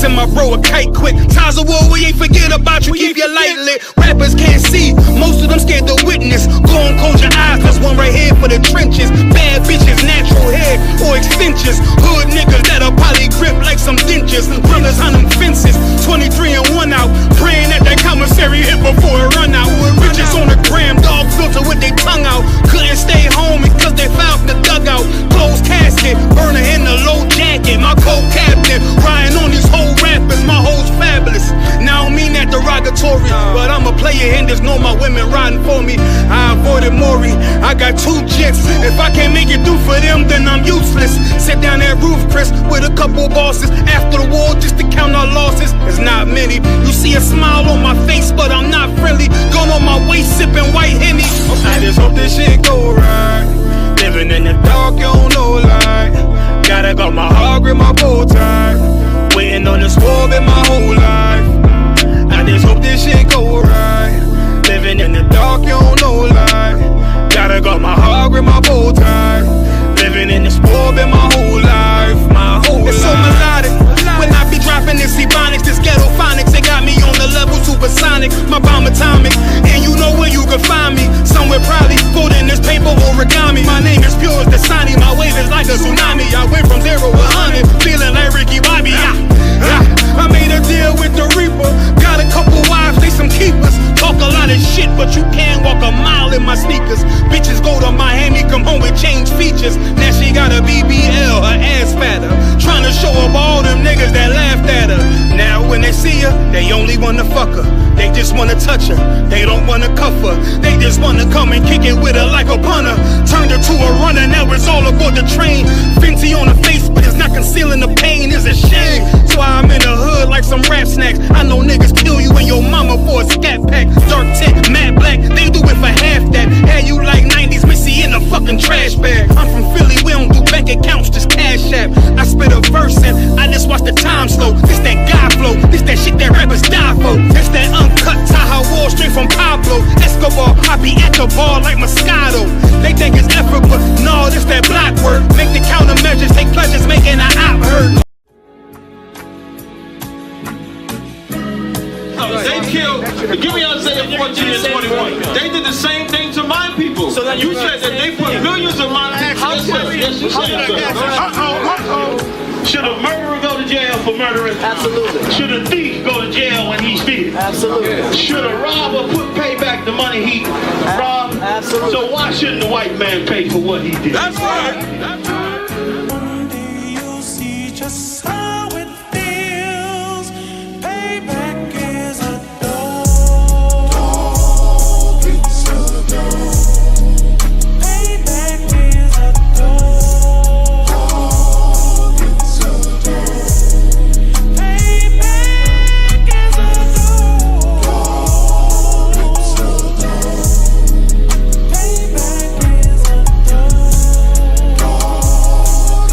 send my bro a kite quick. Ties of war, we ain't forget about you, keep your light lit. Rappers can't see, most of them scared to witness. Go on, close your eyes, there's one right here for the trenches. Bad bitches, natural hair or extensions. Hood niggas that'll probably grip like some dentures. Brothers on them fences, 23 and 1 out. Praying that that commissary hit before it run out. Bitches on the gram, dog filter with their tongue out. Couldn't stay home because they found the dugout. Closed casket, burner in the low jacket. My co-captain, riding on these whole rappers. My hoes fabulous. Now I don't mean that derogatory, but I'm a player and there's no my women riding for me. I avoided Maury, I got 2 jets. If I can't make it through for them, then I'm useless. Sit down that roof, Chris, with a couple bosses. After the war, just to count our losses. It's not many. You see a smile on my face, but I'm not friendly. Going on my way, sipping white Henny. I just hope this shit go right. Living in the dark, you don't know light. Gotta got my heart with my bow tie. Waiting on this war in my whole life. I just hope this shit go right. Living in the dark, you don't know light. Gotta got my heart with my bow tie. Living in this war in my whole life. My whole life. It's so melodic. When I be dropping this ebonics, this ghetto phonics, they got me on the level supersonic. My bomb atomic, and you know where you can find me. Somewhere probably folding this paper origami. My name is pure as the Dasani, my wave is like a tsunami. I went from 0 to 100, feeling like Ricky Bobby. I made a deal with the Reaper. Got a couple wives, they some keepers. Talk a lot of shit, but you can't walk a mile in my sneakers. Bitches go to Miami, come home with change features. Now she got a BBL, her ass fatter. Trying to show up all them niggas that laughed at her. Now when they see her, they only wanna fuck her. They just wanna touch her, they don't wanna cuff her. They just wanna come and kick it with her like a punter. Turned her to a runner, now it's all aboard the train. Fenty on her face, but it's not concealing the pain, it's a shame. So I'm in the hood like some rap snacks. I know niggas kill you and your mama for a scat pack. Dark tint, matte black, they do it for half that. Had you like 90s Missy in a fucking trash bag. I'm from Philly, we don't do bank accounts, just cash app. I spit a verse and I just watch the time slow. This that God flow, this that shit that rappers die for. This that uncut Taha Wall straight from Pablo Escobar. I be at the bar like Moscato. They think it's effort, but no, this that block work. Make the countermeasures, take pleasures, making an op hurt. They killed, give me Isaiah 14 and 21. They did the same thing to my people. So you said that they put millions of my taxes. Should a murderer go to jail for murdering? Absolutely. Should a thief go to jail when he steals? Absolutely. Should a robber pay back the money he robbed? Absolutely. So why shouldn't the white man pay for what he did? That's right. That's right. One day you'll see just how it feels. Payback is a dog. It's a dog. Payback is a dog. It's a dog. Payback is a dog. It's a dog. Payback is a dog.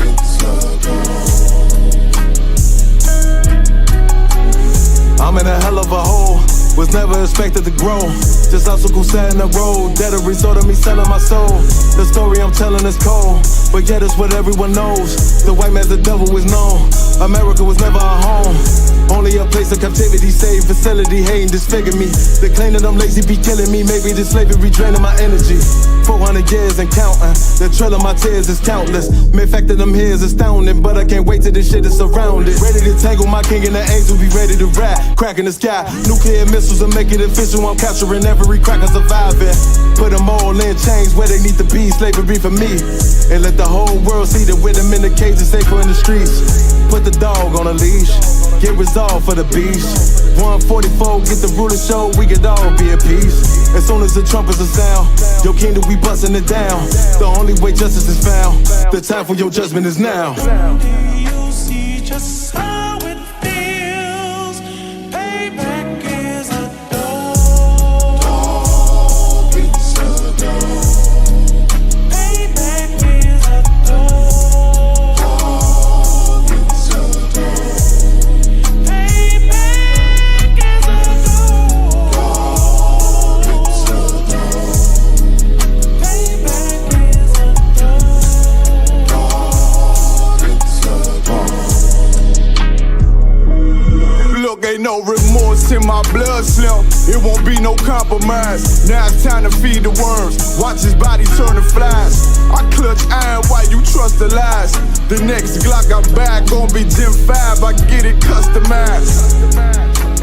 It's a dog. I'm in a hell of a hole, was never expected to grow. Just obstacle sat in the road, that a result of me selling my soul. The story I'm telling is cold, but yet it's what everyone knows. The white man's the devil is known. America was never our home, only a place of captivity, safe facility, hating, disfigure me. They claim that I'm lazy, be killing me. Maybe this slavery draining my energy. 400 years and counting, the trail of my tears is countless. Main fact that I'm here is astounding, but I can't wait till this shit is surrounded. Ready to tangle my king and the angel, be ready to rap. Cracking the sky, nuclear missiles and make it official. I'm capturing every cracker surviving. Put them all in chains where they need to be, slavery for me. And let the whole world see that with them in the cage and safer in the streets. Put the dog on a leash, get resolved for the beast. 144, get the ruler show, we could all be at peace. As soon as the trumpets are sound, your kingdom we busting it down. The only way justice is found, the time for your judgment is now. You'll see just how it feels. Payback is a dog. It's a dog. Payback is a dog. It's a dog. Payback is a dog. It's a dog. Payback is a dog. It's a dog. ain't no remorse in my blood slim. It won't be no compromise. Now it's time to feed the worms. Watch his body turn to flies. I clutch iron while you trust the lies. The next Glock I buy gon' be Gen 5. I get it customized.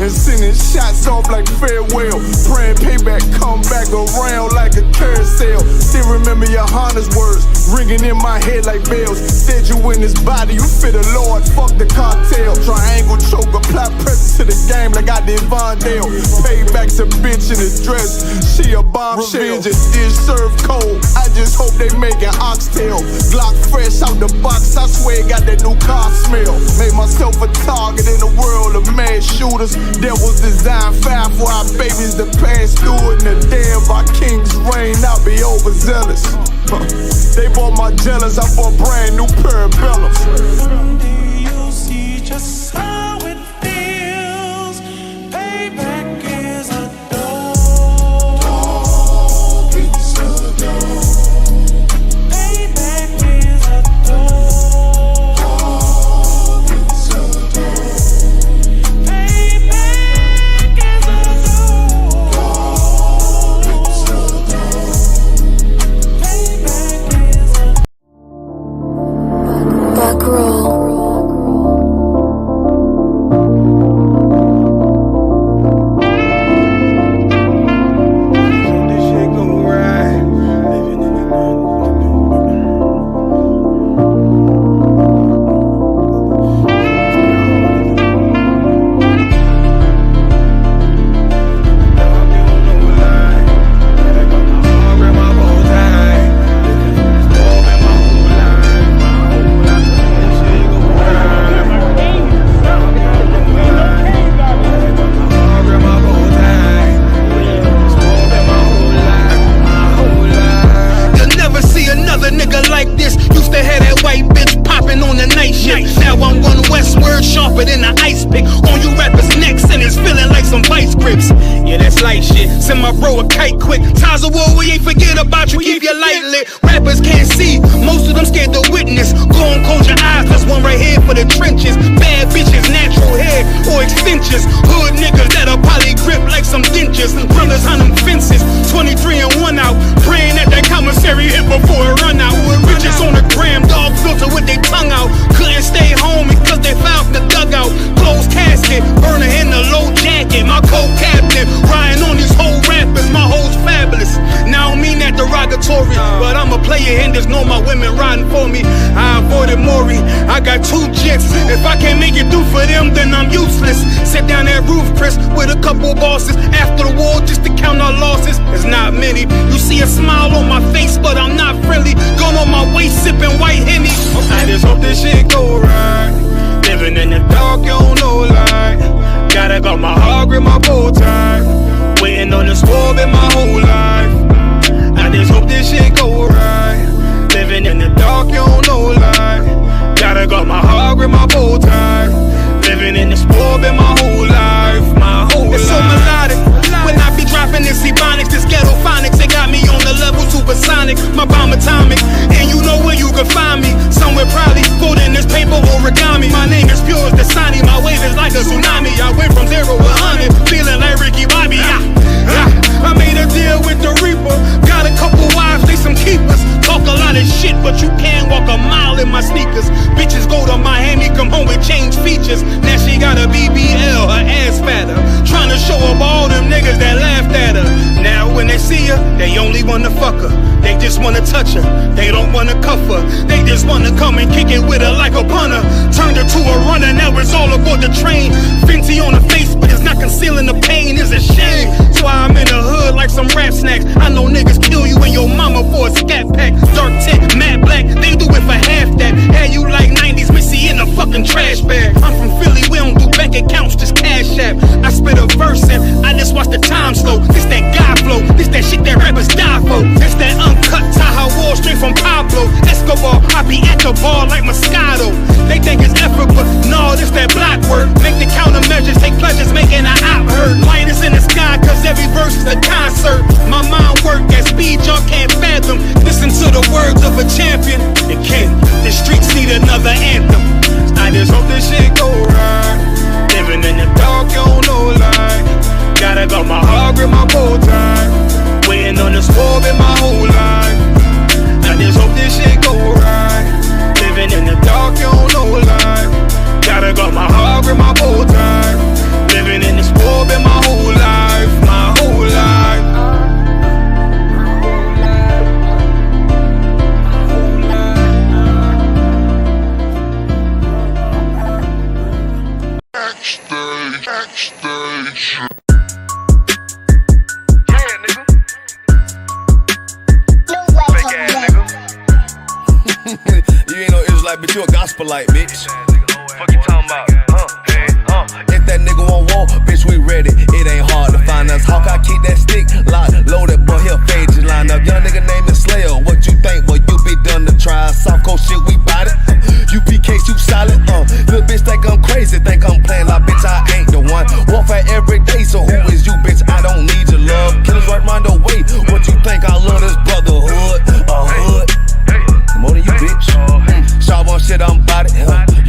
And sending shots off like farewell. Praying payback come back around like a carousel. Still remember your Honda's words ringing in my head like bells. Said you in this body, you fit a Lord, fuck the cartel. Triangle choke, apply pressure to the game like I did Vondale. Payback's a bitch in a dress, she a bombshell. Revenge is served cold, I just hope they making oxtail. Glock fresh out the box, I swear it got that new car smell. Made myself a target in the world of mad shooters. There was design 5 for our babies to pass through. In the day of our king's reign, I'll be overzealous. They bought my jealous, I bought brand new parabellums. Someday you'll see just how it feels. Payback is a dog. It's a dog. Payback is a dog. It's a dog. Payback is a dog. It's a dog. Payback is a Back roll. This shit gon' ride. Nigga like this used to have that white bitch popping on the night shift. Now I'm one westward sharper than an ice pick on you rappers' necks, and it's feeling like some vice grips. Yeah, that's light shit. Send my bro a kite quick. Ties of war, we ain't forget about you. Keep your light lit. Rappers can't see, most of them scared to witness. Go and close your eyes, there's one right here for the trenches. Bad bitches, natural hair or extensions. Hood niggas that'll probably grip like some dentures. Brothers on them fences, 23 and 1 out. Praying that that commissary hit before it run out. Bitches on the gram, dog filter with their tongue out. Couldn't stay home because they found the dugout. Closed casket, burner in the low jacket. My co-captain, riding on these whole rappers. My hoes fabulous. Now I don't mean that derogatory, but I'm a player and there's no my women riding for me. I avoided Maury, I got 2 jets. If I can't make it through for them, then I'm useless. Sit down that roof, Chris, with a couple bosses. After the war, just to count our losses. It's not many. You see a smile on my face, but I'm not friendly. Going on my waist, sipping white Henny. I just hope this shit go right. Living in the dark, you don't know light. Gotta got my heart with my bow tie. Waiting on the swerve in my whole life. I just hope this shit go right. Living in the dark, you don't know light. Gotta got my heart with my bow tie. Living in the swerve in my whole life. My whole life. It's so melodic. When I be dropping this ebonics, this ghetto phonics, it got me on the level supersonic. My bomb atomic, and you know where you can find me. Somewhere probably folding this paper origami. My name is pure as the Sani, my wave is like a tsunami. I went from 0 to 100, feeling like Ricky Bobby. I made a deal with the Reaper. Got a couple wives, they some keepers. Talk a lot of shit, but you can't walk a mile in my sneakers. Bitches go to Miami, come home with change features. Now she got a BBL, her ass fatter. Trying to show up all them niggas that laughed at her. Now when they see her, they only wanna fuck her. They just wanna touch her, they don't wanna cuff her. They just wanna come and kick it with her like a punter. Turned her to a runner, now it's all aboard the train. Fenty on her face, but it's not concealing the pain, it's a shame. So I'm in the hood like some rap snacks. I know niggas kill you and your mama for a scat pack. Dark tint, matte black, they do it for half that. Had you like 90s Missy in a fucking trash bag. I'm from Philly, we don't do bank accounts, just cash app. I spit a verse and I just watch the time slow. This that God flow, this that shit that rappers die for. This that uncut Taha Wall straight from Pablo Escobar. I be at the bar like Moscato. They think it's effort, but no, this that block work. Make the countermeasures, take pleasures, making an op hurt. Light is in the sky, cause every verse is a concert. My mind work at speed y'all can't fathom. Listen to the words of a champion. It can't, the streets need another anthem. I just hope this shit go right. Living in the dark, you got my heart in my bow tie. Waiting on the score in my whole life. I just hope this shit go right. Living in the dark, you don't know life. Gotta got my heart in my bow tie. Living in the sport in my whole life, my whole life. Backstage. You ain't no Israelite, bitch, you a gospelite, bitch. Fuck you talking about? If that nigga won't walk, bitch, we ready. It ain't hard to find us. Hawk, I keep that stick locked, loaded, boy, he'll fade you line up. Young nigga name is Slayer. What you think, boy, you be done to try. Soft coast shit, we bout it. UPK, you solid, little bitch think I'm crazy, think I'm playing like bitch, I ain't the one. Warfare every day, so who is you, bitch? I don't need your love. Killers right round the way. What you think? I love this brotherhood, a hood. More than you, bitch. Sharp on shit, I'm bout it.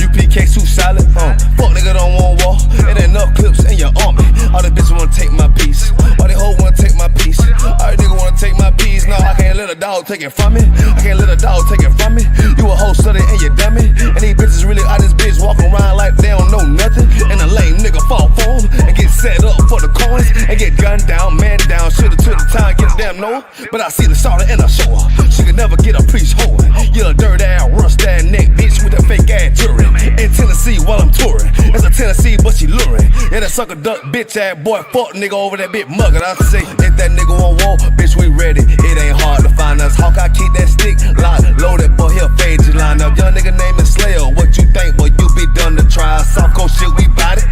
UPK, too solid. Fuck nigga don't want war. It ain't enough clips in your army. All the bitches wanna take my piece. All they hoes wanna take my piece. All the niggas wanna take my piece. No, I can't let a dog take it from me. I can't let a dog take it from me. You a hoe study and you dummy. And these bitches really out this bitch walking around like they don't know nothing. And a lame nigga fall for them and get set up for the coins and get gunned down, man down. Shoulda took the time, get a damn no. But I see the starter and I show her. She could never get a priest hoe. You a dirt ass, rust ass neck bitch with a fake ass jewelry. In Tennessee while I'm touring. It's a Tennessee, but she luring. Yeah, that sucker duck bitch ass boy, fuck nigga over that bitch muggin'. I say, if that nigga won't walk, bitch, we ready. It ain't hard to find us. Hawk, I keep that stick locked, loaded, boy, he'll fade you line up. Young nigga name is Slayer. What you think, boy, you be done to try. Soft coast shit, we bout it.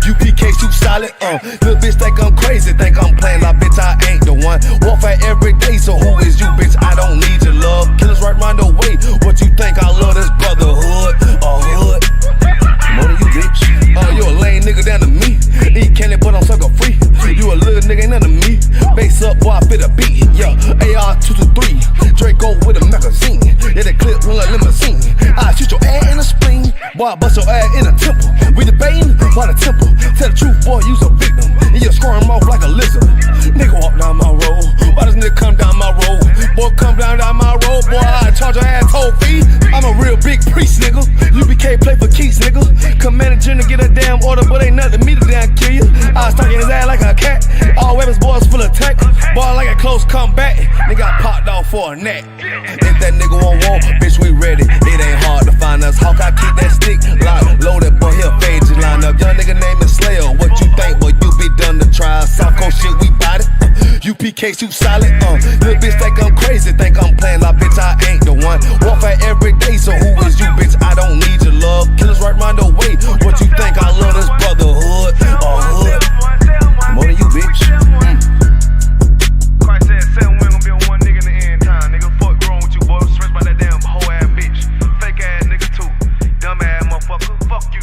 UPK, you solid, little bitch think I'm crazy, think I'm playing like bitch, I ain't the one. Warfare every day, so who is you, bitch? I don't need your love. Killers right round the way. What you think? I love this brotherhood, a hood. More than you, bitch. You a lame nigga down to me. Eat candy, but I'm sucker free. You a little nigga, ain't nothing to me. Base up, boy, I fit a beat. Yeah, AR-223. Draco with a magazine. Yeah, that clip run like limousine. I shoot your ass in the spleen. Boy, I bust your ass in the temple. We debating, why the temple? Tell the truth, boy, you's a victim. And you're squirming off like a lizard. Nigga walk down my road. Why does nigga come down my road? Boy, come down my road. Boy, I charge your ass toll fee. I'm a real big priest, nigga. UPK play for keys, nigga. Commanding general get a damn order, but ain't nothing to me to damn kill you. I was stalking his ass like a cat. All weapons, boys full of tech. Boy, like a close combat. Nigga got popped off for a neck. If that nigga won't walk, bitch, we ready. It ain't hard to find us. Hawk, I keep that stick locked, loaded, boy, he'll fade you line up. Young nigga name is Slayer. What you think, boy, you be done to try. Soft coast shit, we bout it. UPK, you solid, little bitch think I'm crazy, think I'm playing like bitch, I ain't the one. Warfare every day, so who is you, bitch? I don't need your love. Killers right round the way. What you think? I love this brotherhood, a hood. More than you, bitch. Christ said 7 women gonna be one nigga in the end time. Nigga, fuck wrong with you, boy. Stressed by that damn hoe ass bitch. Fake ass nigga too. Dumb ass motherfucker. Fuck you.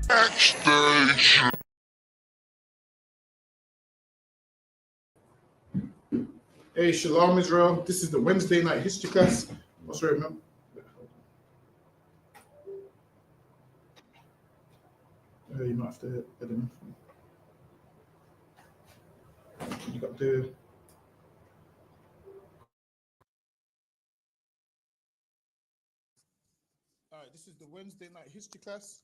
Backstage. Hey, Shalom Israel. This is the Wednesday night history class. What's right, man? You might have to edit them. You got the. All right, this is the Wednesday night history class.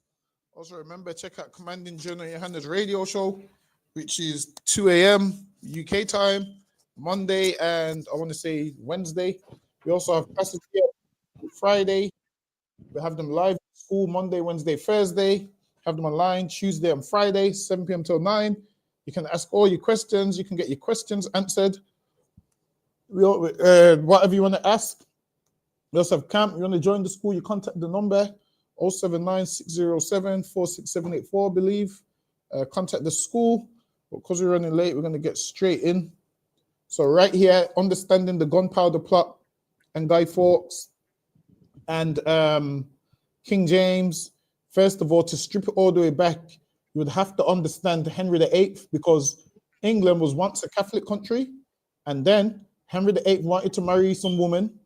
Also, remember, check out Commanding General Yohanna's radio show, which is 2 a.m. UK time, Monday, and I want to say Wednesday. We also have classes here Friday. We have them live at school Monday, Wednesday, Thursday. Have them online Tuesday and Friday, 7 p.m. till 9. You can ask all your questions. You can get your questions answered. Whatever you want to ask. We also have camp. You want to join the school, you contact the number 079-607-46784, I believe. Contact the school. Because we're running late, we're going to get straight in. So right here, understanding the gunpowder plot and Guy Fawkes and King James. First of all, to strip it all the way back, you would have to understand Henry VIII, because England was once a Catholic country, and then Henry VIII wanted to marry some woman,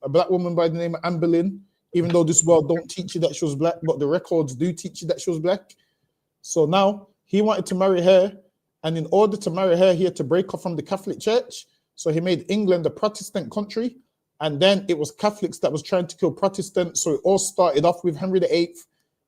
a black woman by the name of Anne Boleyn, even though this world don't teach you that she was black, but the records do teach you that she was black. So now he wanted to marry her, and in order to marry her, he had to break off from the Catholic Church. So he made England a Protestant country, and then it was Catholics that was trying to kill Protestants. So it all started off with Henry VIII.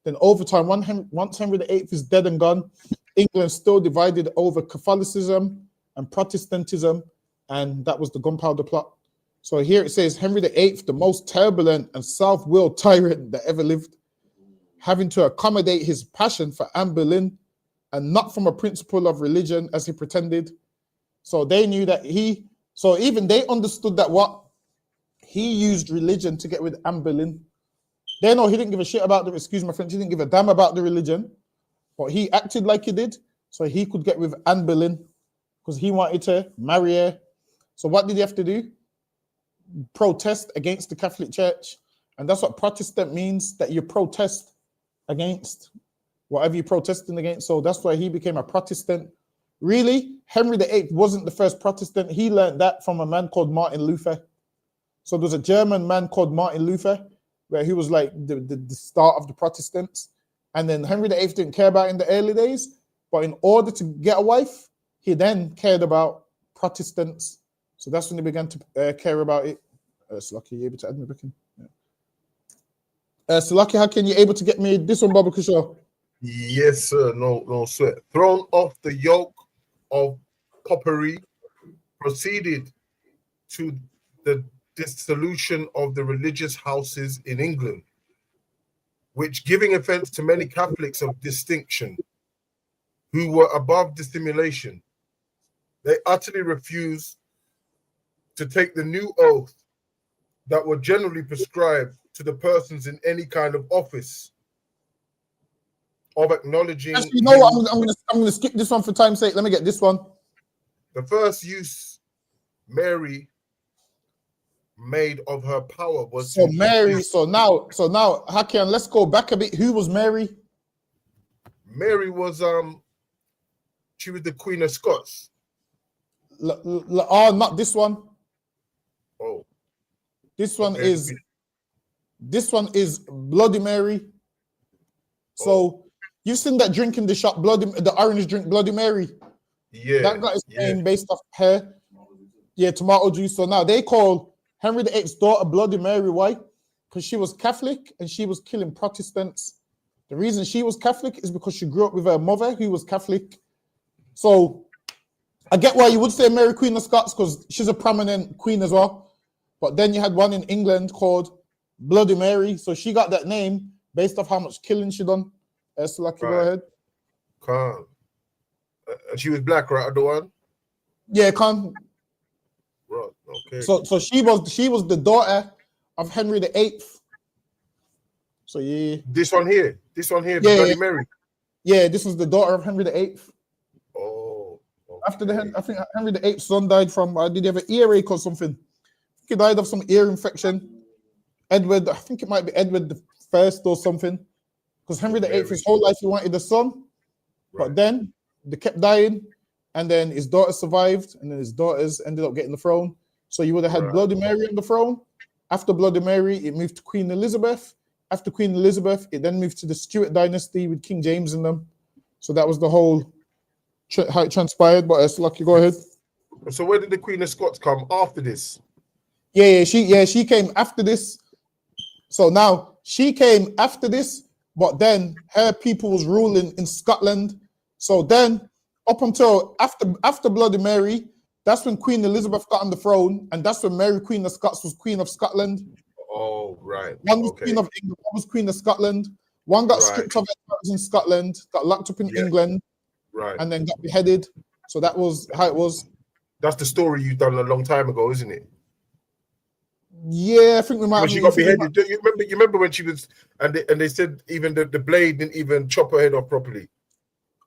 Then over time, once Henry VIII is dead and gone, England still divided over Catholicism and Protestantism, and that was the Gunpowder Plot. So here it says, Henry VIII, the most turbulent and self-willed tyrant that ever lived, having to accommodate his passion for Anne Boleyn, and not from a principle of religion as he pretended. So they knew that so even they understood that what he used religion to get with Anne Boleyn. They know he didn't give a shit about excuse my French, he didn't give a damn about the religion, but he acted like he did so he could get with Anne Boleyn because he wanted to marry her. So what did he have to do? Protest against the Catholic Church. And that's what Protestant means, that you protest against whatever you're protesting against. So that's why he became a Protestant. Really, Henry VIII wasn't the first Protestant. He learned that from a man called Martin Luther. So there's a German man called Martin Luther, where he was like the start of the Protestants. And then Henry VIII didn't care about it in the early days, but in order to get a wife, he then cared about Protestants. So that's when he began to care about it. Slaki, you able to add me back in? Yeah. Slaki, how can you able to get me this one, Baba Kushar? Yes, sir. No sweat. Thrown off the yoke of popery, proceeded to the dissolution of the religious houses in England, which, giving offense to many Catholics of distinction who were above dissimulation, they utterly refused to take the new oath that were generally prescribed to the persons in any kind of office of acknowledging. Actually, you know what? I'm going to skip this one for time's sake. Let me get this one. The first use Mary made of her power was so Mary. So now, Hakian, let's go back a bit. Who was Mary? Mary was she was the Queen of Scots. Oh, not this one. Oh, this one is Bloody Mary. So you've seen that drink in the shop, the orange drink, Bloody Mary. Yeah, that got its name based off her. Yeah, tomato juice. So now they call Henry VIII's daughter Bloody Mary. Why? Because she was Catholic and she was killing Protestants. The reason she was Catholic is because she grew up with her mother who was Catholic. So I get why you would say Mary Queen of Scots because she's a prominent queen as well. But then you had one in England called Bloody Mary. So she got that name based off how much killing she done. Slaki, go ahead. Calm. She was black, right? The one? Yeah, calm. Right, okay. So she was the daughter of Henry VIII. So yeah. This one here, yeah, Bloody Mary. Yeah, this was the daughter of Henry VIII. Oh. Okay. After I think Henry VIII's son died from, did he have an earache or something? He died of some ear infection. Edward, I think it might be Edward the First or something. Because Henry VIII, his whole life, he wanted a son. Right. But then they kept dying. And then his daughter survived. And then his daughters ended up getting the throne. So you would have had Bloody Mary on the throne. After Bloody Mary, it moved to Queen Elizabeth. After Queen Elizabeth, it then moved to the Stuart dynasty with King James in them. So that was the whole, how it transpired. But Slaki, go ahead. So where did the Queen of Scots come after this? She came after this. So now she came after this, but then her people was ruling in Scotland. So then up until after Bloody Mary, that's when Queen Elizabeth got on the throne, and that's when Mary Queen of Scots was Queen of Scotland. Oh, right. One was Queen of England, one was Queen of Scotland. One got stripped of her in Scotland, got locked up in England, and then got beheaded. So that was how it was. That's the story you done a long time ago, isn't it? Yeah, I think we might. When she got beheaded, you remember when she was, and they said even the blade didn't even chop her head off properly.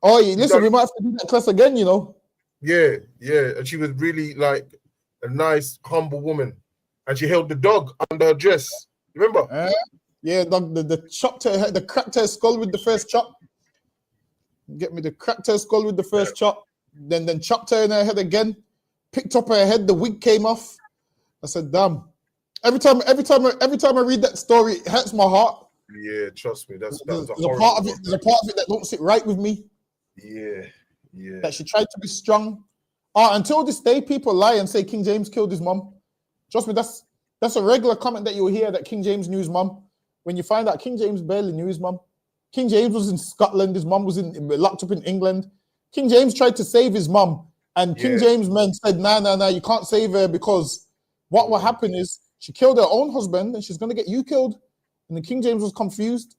Oh, yeah, listen, we might have to do that class again, you know. Yeah, and she was really like a nice, humble woman, and she held the dog under her dress. Remember? Yeah, the chopped her head, the cracked her skull with the first chop. Get me the cracked her skull with the first chop, then chopped her in her head again, picked up her head, the wig came off. I said, damn. Every time I read that story, it hurts my heart. Yeah, trust me. That There's was a a horrible part of it. one. There's a part of it that don't sit right with me. Yeah, yeah. That she tried to be strong. Until this day, people lie and say King James killed his mom. Trust me, that's a regular comment that you'll hear, that King James knew his mom. When you find out King James barely knew his mom. King James was in Scotland. His mom was locked up in England. King James tried to save his mom, and King James men said, "Nah, you can't save her, because what will happen is she killed her own husband, and she's gonna get you killed." And then King James was confused.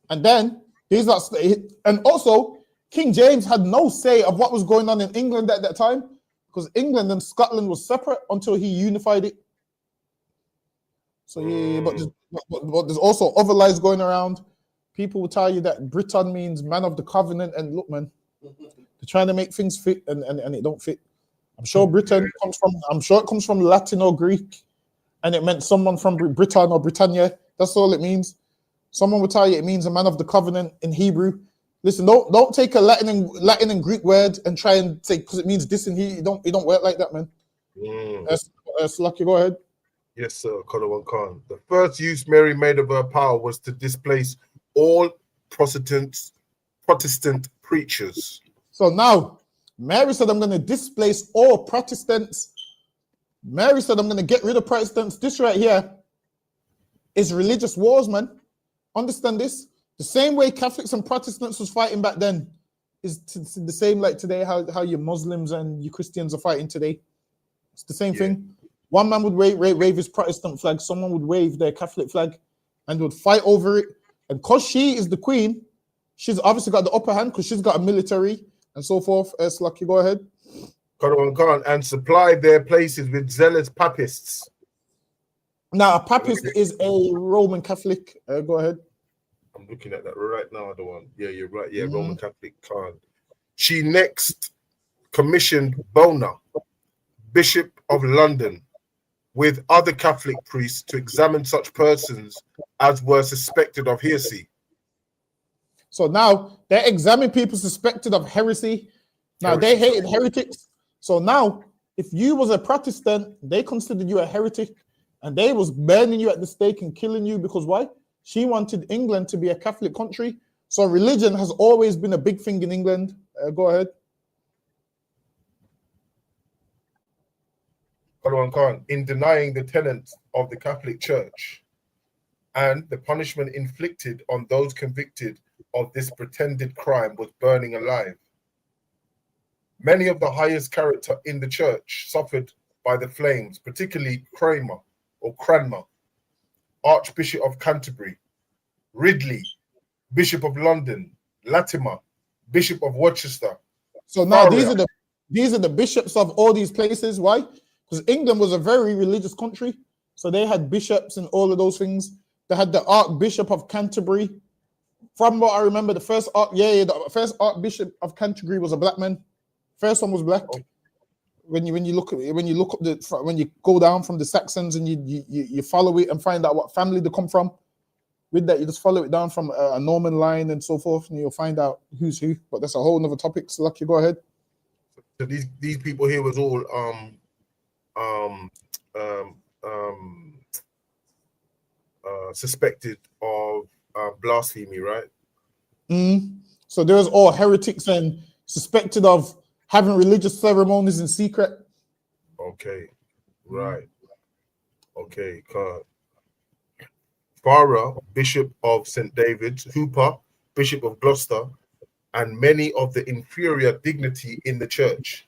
And then and also King James had no say of what was going on in England at that time, because England and Scotland was separate until he unified it. So but there's also other lies going around. People will tell you that Britain means man of the covenant, and look, man, they're trying to make things fit, and it don't fit. I'm sure it comes from Latin or Greek, and it meant someone from Britain or Britannia. That's all it means. Someone will tell you it means a man of the covenant in Hebrew. Listen, don't take a Latin and Greek word and try and say because it means this in here. It don't work like that, man. Lucky, go ahead. Yes, sir, Kalawan Khan. The first use Mary made of her power was to displace all Protestant preachers. So now, Mary said, I'm going to displace all Protestants. Mary said, I'm going to get rid of Protestants. This right here is religious wars, man. Understand this? The same way Catholics and Protestants was fighting back then is the same like today, how your Muslims and your Christians are fighting today. It's the same thing. One man would wave his Protestant flag, someone would wave their Catholic flag, and would fight over it. And because she is the queen, she's obviously got the upper hand because she's got a military and so forth. Lucky, go ahead. And supply their places with zealous papists. Now, a papist is a Roman Catholic. Go ahead. I'm looking at that right now, the one. Yeah, you're right. Yeah, Roman Catholic Khan. She next commissioned Bona, Bishop of London, with other Catholic priests to examine such persons as were suspected of heresy. So now they examine people suspected of heresy. Now they hated heretics. So now, if you was a Protestant, they considered you a heretic, and they was burning you at the stake and killing you because why? She wanted England to be a Catholic country. So religion has always been a big thing in England. Go ahead. In denying the tenets of the Catholic Church and the punishment inflicted on those convicted of this pretended crime was burning alive. Many of the highest character in the church suffered by the flames, particularly Cranmer, Archbishop of Canterbury, Ridley, Bishop of London, Latimer, Bishop of Worcester. So now these are the bishops of all these places. Why? Because England was a very religious country. So they had bishops and all of those things. They had the Archbishop of Canterbury. From what I remember, the first Archbishop of Canterbury was a black man. First one was black. When you go down from the Saxons and you follow it and find out what family they come from, with that you just follow it down from a Norman line and so forth, and you'll find out who's who. But that's a whole nother topic. So Lucky, go ahead. So these people here was all suspected of blasphemy, right? So there's all heretics and suspected of having religious ceremonies in secret. Okay, right. Okay, Farah, Bishop of St. David's, Hooper, Bishop of Gloucester, and many of the inferior dignity in the church.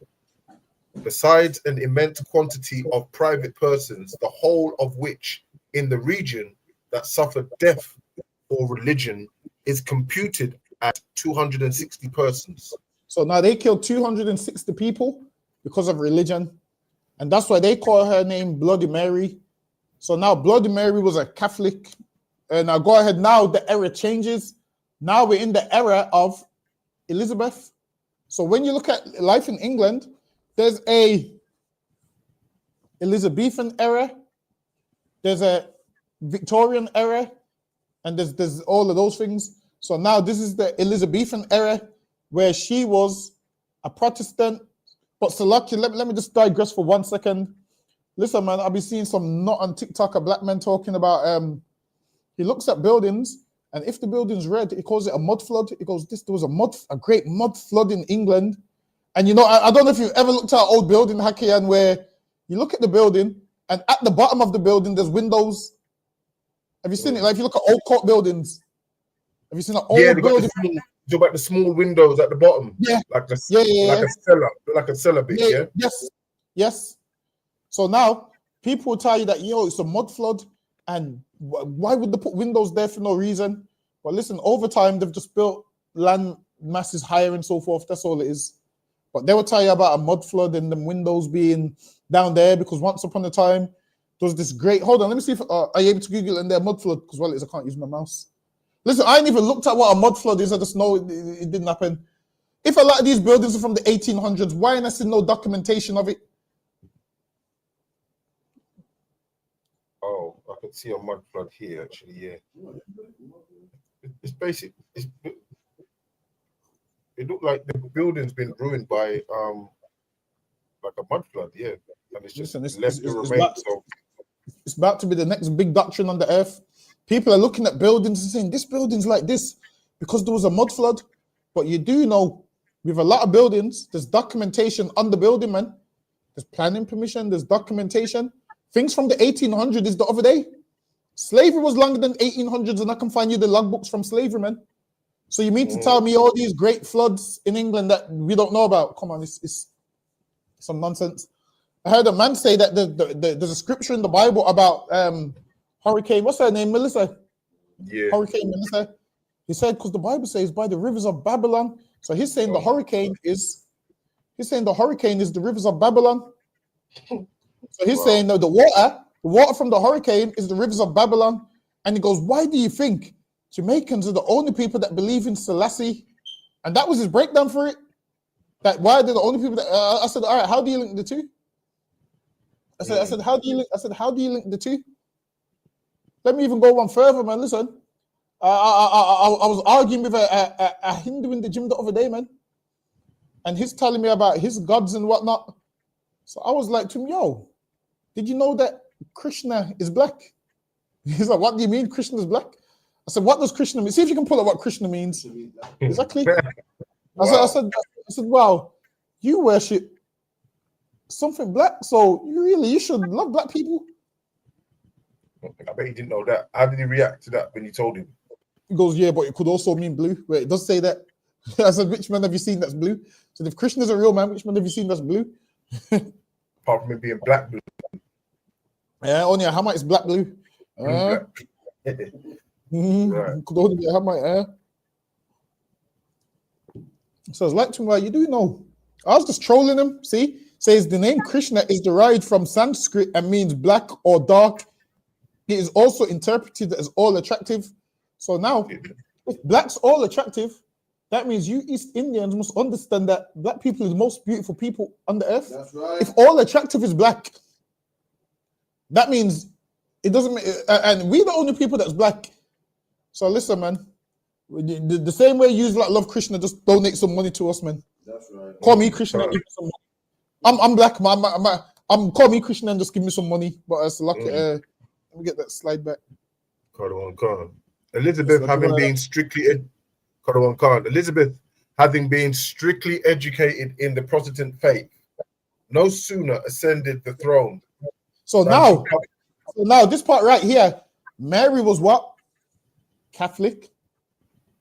Besides an immense quantity of private persons, the whole of which in the region that suffered death for religion is computed at 260 persons. So now they killed 260 people because of religion. And that's why they call her name Bloody Mary. So now Bloody Mary was a Catholic. And now go ahead. Now the era changes. Now we're in the era of Elizabeth. So when you look at life in England, there's a Elizabethan era, there's a Victorian era, and there's all of those things. So now this is the Elizabethan era where she was a Protestant. But Salaki, let me just digress for 1 second. Listen, man, I'll be seeing some not on TikTok a black man talking about he looks at buildings, and if the building's red, he calls it a mud flood. He goes, there was a great mud flood in England. And you know, I don't know if you've ever looked at an old building, Hakian, where you look at the building, and at the bottom of the building, there's windows. Have you seen it? Like if you look at old court buildings, have you seen an old building? Talk about the small windows at the bottom. Yeah. Like a cellar bit, yeah? Yes. So now people will tell you that, it's a mud flood, and why would they put windows there for no reason? Well, listen, over time they've just built land masses higher and so forth. That's all it is. But they will tell you about a mud flood and them windows being down there because once upon a time there was this great. Hold on, let me see if are you able to Google in there mud flood? Because well, it is, I can't use my mouse. Listen, I ain't even looked at what a mud flood is. I just know it didn't happen. If a lot of these buildings are from the 1800s, why ain't I seen no documentation of it? Oh, I can see a mud flood here, actually, yeah. It's basic. It looked like the building's been ruined by like a mud flood, yeah. And it's just left to remain. It's about to be the next big doctrine on the earth. People are looking at buildings and saying, this building's like this because there was a mud flood. But you do know, with a lot of buildings, there's documentation on the building, man. There's planning permission, there's documentation. Things from the 1800s is the other day. Slavery was longer than 1800s, and I can find you the logbooks from slavery, man. So you mean to tell me all these great floods in England that we don't know about? Come on, it's some nonsense. I heard a man say that there's a scripture in the Bible about hurricane. What's her name? Melissa. Yeah. Hurricane Melissa. He said because the Bible says by the rivers of Babylon. So he's saying the hurricane is the rivers of Babylon. So he's saying that the water from the hurricane is the rivers of Babylon. And he goes, why do you think Jamaicans are the only people that believe in Selassie? And that was his breakdown for it. That why they're the only people that I said, all right, how do you link the two? I said, how do you link the two? Let me even go one further, man. Listen, I was arguing with a Hindu in the gym the other day, man, and he's telling me about his gods and whatnot. So I was like to him, yo, did you know that Krishna is black? He's like, what do you mean Krishna is black? I said, what does Krishna mean? See if you can pull up what Krishna means. Exactly. I said, wow, you worship something black, so you should love black people. I bet he didn't know that. How did he react to that when you told him? He goes, yeah, but it could also mean blue. Wait, it does say that. I said, which man have you seen that's blue? So if Krishna is a real man, which man have you seen that's blue? Apart from him being black blue. Yeah, only a Hamite is black blue. Right. Could only be a Hamite. So it's like to me, you do know. I was just trolling him. See, says the name Krishna is derived from Sanskrit and means black or dark. It is also interpreted as all attractive. So now, if black's all attractive, that means you East Indians must understand that black people are the most beautiful people on the earth. That's right. If all attractive is black, that means it doesn't. And we're the only people that's black. So listen, man. The same way you love Krishna, just donate some money to us, man. That's right. Call me Krishna and give me some money. I'm black, man. I'm call me Krishna and just give me some money. But it's lucky. Let me get that slide back. Elizabeth having been strictly educated in the Protestant faith, no sooner ascended the throne. So now this part right here, Mary was what? Catholic.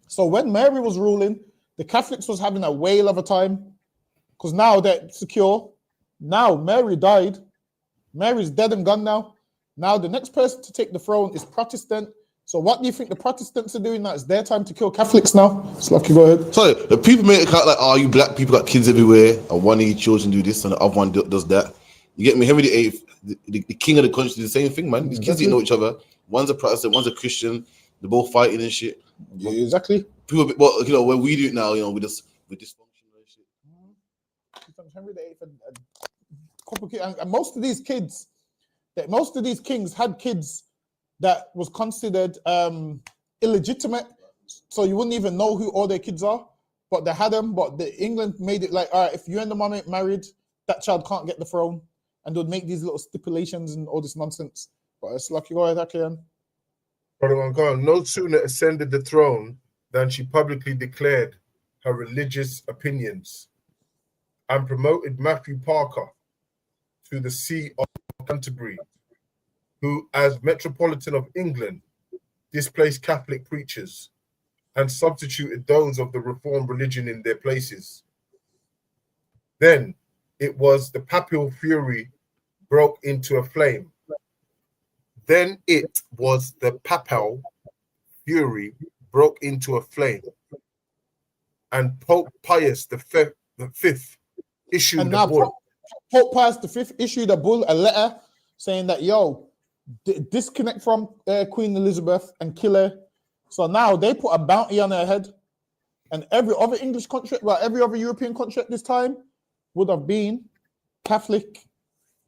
So when Mary was ruling, the Catholics was having a whale of a time because now they're secure. Now Mary died. Mary's dead and gone now. Now the next person to take the throne is Protestant. So what do you think the Protestants are doing now? It's their time to kill Catholics now. Slucky, go ahead. So the people make it out like, oh, you black people got kids everywhere, and one of your children do this and the other one does that. You get me? Henry VIII, the king of the country, the same thing, man. These kids didn't know each other. One's a Protestant, one's a Christian. They're both fighting and shit. Yeah, exactly. People, well, you know, when we do it now, you know, with dysfunction and shit. Henry VIII and couple kids, and most of these kids, most of these kings had kids that was considered illegitimate, so you wouldn't even know who all their kids are. But they had them. But England made it like, all right, if you and the mom ain't married, that child can't get the throne. and they'd make these little stipulations and all this nonsense. But it's like you go ahead, Akian. No sooner ascended the throne than she publicly declared her religious opinions and promoted Matthew Parker to the See of Canterbury, who, as Metropolitan of England, displaced Catholic preachers and substituted those of the Reformed religion in their places. Then it was the papal fury broke into a flame. Then it was the papal fury broke into a flame, and Pope Pius V issued And now a bull. Pope Pius V issued a bull, a letter saying that, yo, disconnect from Queen Elizabeth and kill her. So now they put a bounty on her head, and every other English country, well, every other European country at this time would have been Catholic,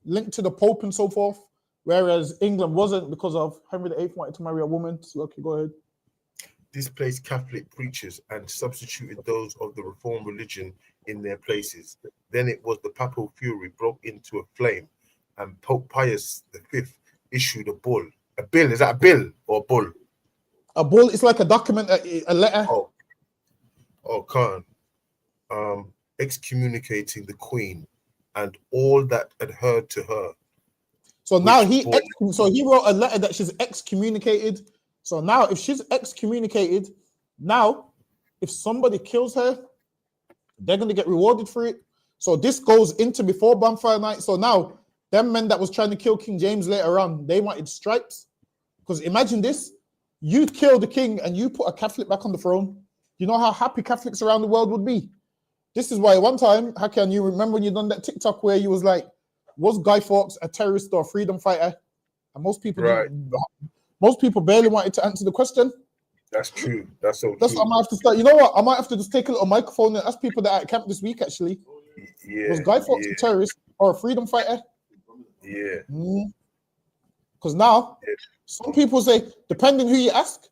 linked to the Pope and so forth, whereas England wasn't because of Henry VIII wanted to marry a woman. So, okay, go ahead. Displaced Catholic preachers and substituted those of the Reformed religion in their places. Then it was the papal fury broke into a flame, and Pope Pius V issued a bull. A bill, is that a bill or a bull? A bull is like a document, a letter. Khan. Excommunicating the Queen and all that adhered to her. So now he wrote a letter that she's excommunicated. So now if she's excommunicated, now if somebody kills her, they're going to get rewarded for it. So this goes into before bonfire night. So now them men that was trying to kill King James later on, they wanted stripes. Because imagine this, you kill the king and you put a Catholic back on the throne. You know how happy Catholics around the world would be. This is why one time, Hakan, you remember when you done that TikTok where you was like, was Guy Fawkes a terrorist or a freedom fighter? And most people barely wanted to answer the question. That's true. That's so That's true. what I might have to start. You know what? I might have to just take a little microphone and ask people that are at camp this week, actually. Yeah. Was Guy Fawkes a terrorist or a freedom fighter? Yeah. Because now, some people say, depending who you ask,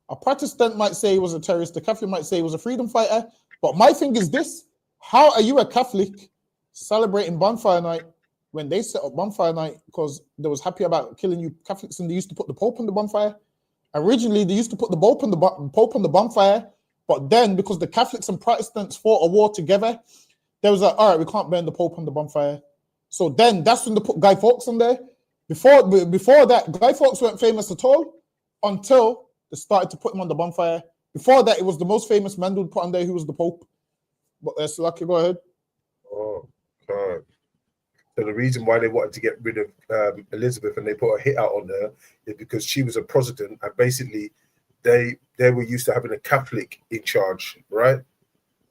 a Protestant might say he was a terrorist, a Catholic might say he was a freedom fighter. But my thing is this, how are you a Catholic celebrating bonfire night when they set up bonfire night because they was happy about killing you Catholics and they used to put the Pope on the bonfire? Originally, they used to put the Pope on the bonfire, but then because the Catholics and Protestants fought a war together, there was like, all right, we can't burn the Pope on the bonfire. So then that's when they put Guy Fawkes on there. Before that, Guy Fawkes weren't famous at all until they started to put him on the bonfire. Before that, it was the most famous man who put on there who was the Pope. But that's lucky. Go ahead. Oh, God. So the reason why they wanted to get rid of Elizabeth and they put a hit out on her is because she was a Protestant and basically they were used to having a Catholic in charge, right?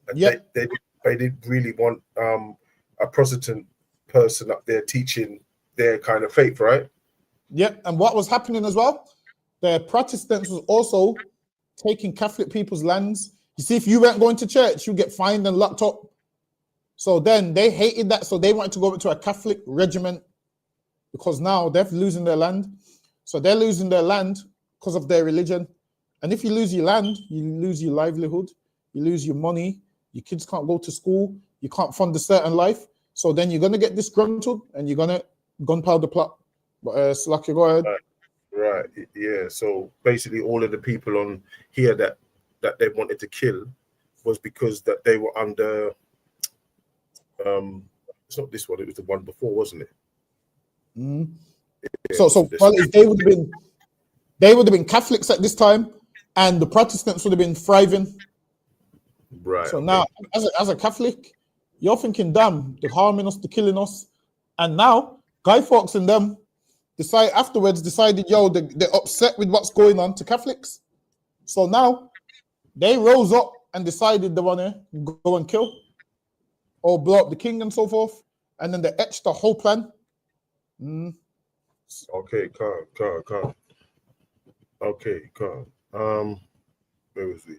And yeah. They didn't really want a Protestant person up there teaching their kind of faith, right? Yeah, and what was happening as well, the Protestants was also taking Catholic people's lands. You see, if you weren't going to church, you get fined and locked up. So then they hated that, so they wanted to go to a Catholic regiment because now they're losing their land. So they're losing their land because of their religion. And if you lose your land, you lose your livelihood, you lose your money, your kids can't go to school, you can't fund a certain life. So then you're going to get disgruntled and you're going to gunpowder plot. But Slacky, go ahead. Right, yeah. So basically all of the people on here that they wanted to kill was because that they were under... it's not this one, it was the one before, wasn't it? Yeah, so well, if they would have been Catholics at this time, and the Protestants would have been thriving. Right. So now, as a Catholic, you're thinking, damn, they're harming us, they're killing us, and now Guy Fawkes and them decided, yo, they're upset with what's going on to Catholics. So now they rose up and decided they want to go and kill or blow up the king and so forth, and then they etched the whole plan. Okay, calm. Okay, calm. Where was we?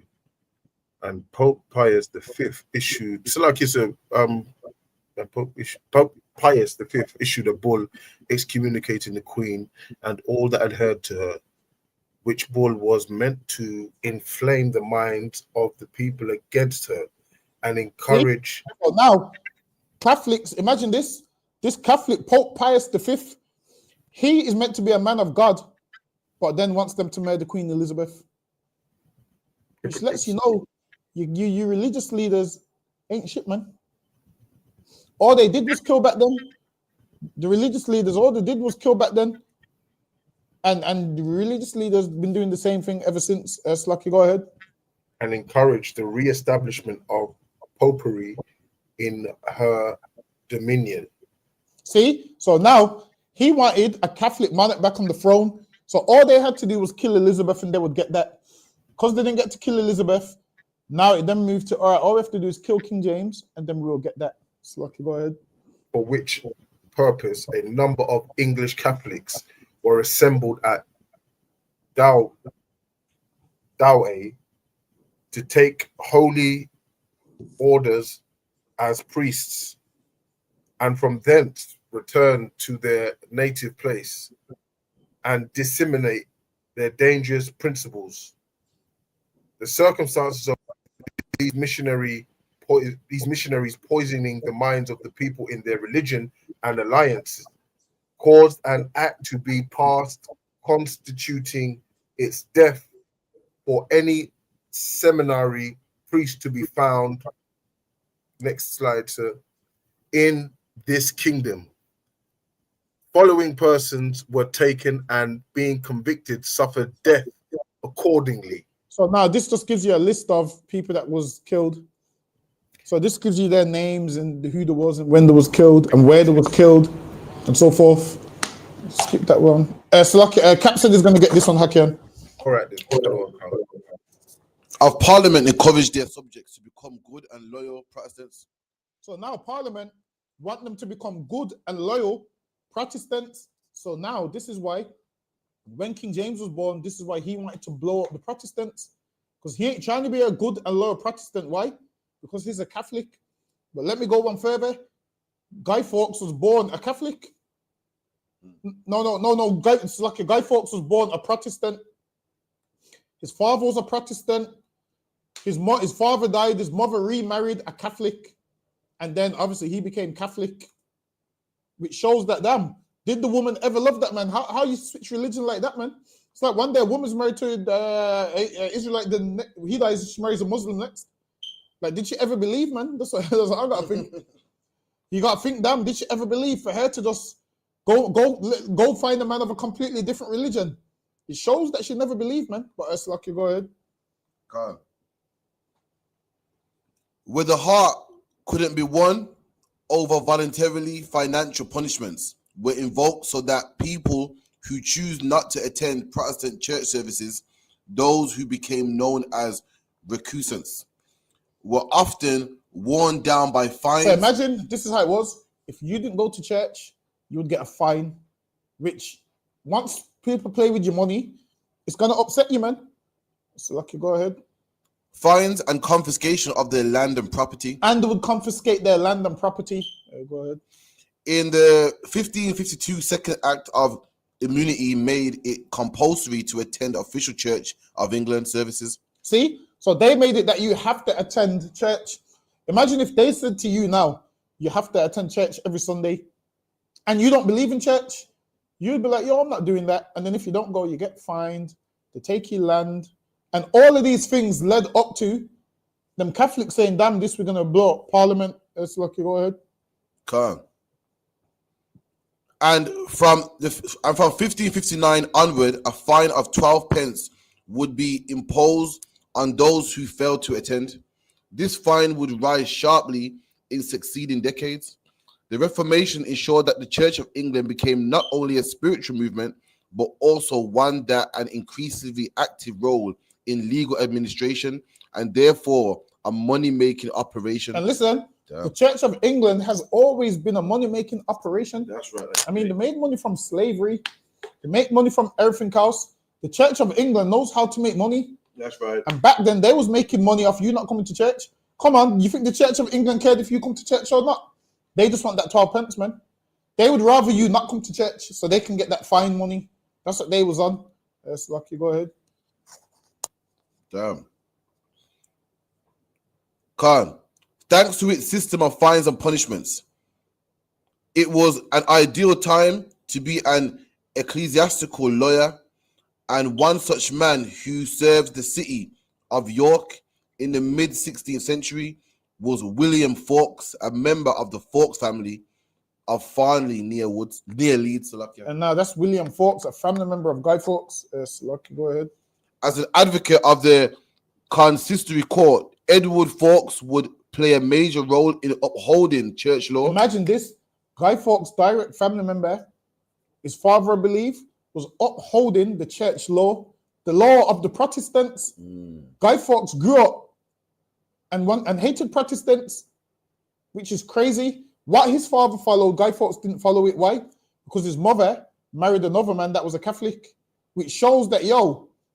And Pope Pius V issued. It's like it's a Pope Pius V issued a bull excommunicating the Queen and all that adhered to her, which bull was meant to inflame the minds of the people against her and encourage. Well, now, Catholics, imagine this. This Catholic Pope Pius V, he is meant to be a man of God, but then wants them to murder Queen Elizabeth. Which lets you know, you religious leaders ain't shit, man. All they did was kill back then. The religious leaders, all they did was kill back then. And the religious leaders been doing the same thing ever since. Slucky, go ahead. And encourage the re-establishment of popery in her dominion. See? So now he wanted a Catholic monarch back on the throne. So all they had to do was kill Elizabeth and they would get that. Because they didn't get to kill Elizabeth, now it then moved to, all right, all we have to do is kill King James and then we will get that. Slucky, go ahead. For which purpose a number of English Catholics were assembled at Douai to take holy orders as priests, and from thence return to their native place and disseminate their dangerous principles. The circumstances of these missionaries poisoning the minds of the people in their religion and alliance caused an act to be passed constituting its death for any seminary priest to be found, next slide, sir, in this kingdom. Following persons were taken and being convicted suffered death accordingly. So now this just gives you a list of people that was killed. So this gives you their names and who there was and when there was killed and where there was killed and so forth. Skip that one. So Cap said is going to get this one, Hakian. All right, then. Of Parliament encouraged their subjects to become good and loyal Protestants. So now Parliament want them to become good and loyal Protestants. So now this is why when King James was born, this is why he wanted to blow up the Protestants, because he ain't trying to be a good and loyal Protestant. Why? Because he's a Catholic. But let me go one further. Guy Fawkes was born a Catholic. No. It's like Guy Fawkes was born a Protestant. His father was a Protestant. His father died. His mother remarried a Catholic, and then obviously he became Catholic, which shows that, damn, did the woman ever love that man? How you switch religion like that, man? It's like one day a woman's married to Israelite, then he dies, she marries a Muslim next. Like, did she ever believe, man? That's what I gotta think. You gotta think, damn, did she ever believe for her to just go find a man of a completely different religion? It shows that she never believed, man. But it's lucky, go ahead. God. Where the heart couldn't be won over voluntarily, financial punishments were invoked so that people who choose not to attend Protestant church services, those who became known as recusants, were often worn down by fines. So imagine, this is how it was. If you didn't go to church, you would get a fine, which once people play with your money, it's going to upset you, man. So lucky, go ahead. Fines and confiscation of their land and property. And they would confiscate their land and property. Go ahead. In the 1552 Second Act of Immunity made it compulsory to attend official Church of England services. See? So they made it that you have to attend church. Imagine if they said to you now, you have to attend church every Sunday, and you don't believe in church, you'd be like, yo, I'm not doing that. And then if you don't go, you get fined, they take your land. And all of these things led up to them Catholics saying, damn, this, we're going to blow up Parliament. It's lucky, go ahead. Come. And from 1559 onward, a fine of 12 pence would be imposed on those who failed to attend. This fine would rise sharply in succeeding decades. The Reformation ensured that the Church of England became not only a spiritual movement, but also one that an increasingly active role in legal administration and therefore a money-making operation. And listen, the Church of England has always been a money-making operation. That's right. I mean, they made money from slavery. They make money from everything else. The Church of England knows how to make money. That's right. And back then, they was making money off you not coming to church. Come on, you think the Church of England cared if you come to church or not? They just want that 12 pence, man. They would rather you not come to church so they can get that fine money. That's what they was on. That's lucky. Go ahead. Damn. Khan, thanks to its system of fines and punishments, It was an ideal time to be an ecclesiastical lawyer, and one such man who served the city of York in the mid-16th century was William Fawkes, a member of the Fawkes family of Farnley near Leeds. And now that's William Fawkes, a family member of Guy Fawkes. Lucky, go ahead. As an advocate of the consistory court, Edward Fawkes would play a major role in upholding church law. Imagine this: Guy Fawkes, direct family member, his father, I believe, was upholding the church law, the law of the Protestants. Guy Fawkes grew up and hated Protestants, which is crazy. What his father followed, Guy Fawkes didn't follow it. Why? Because his mother married another man that was a Catholic, which shows that,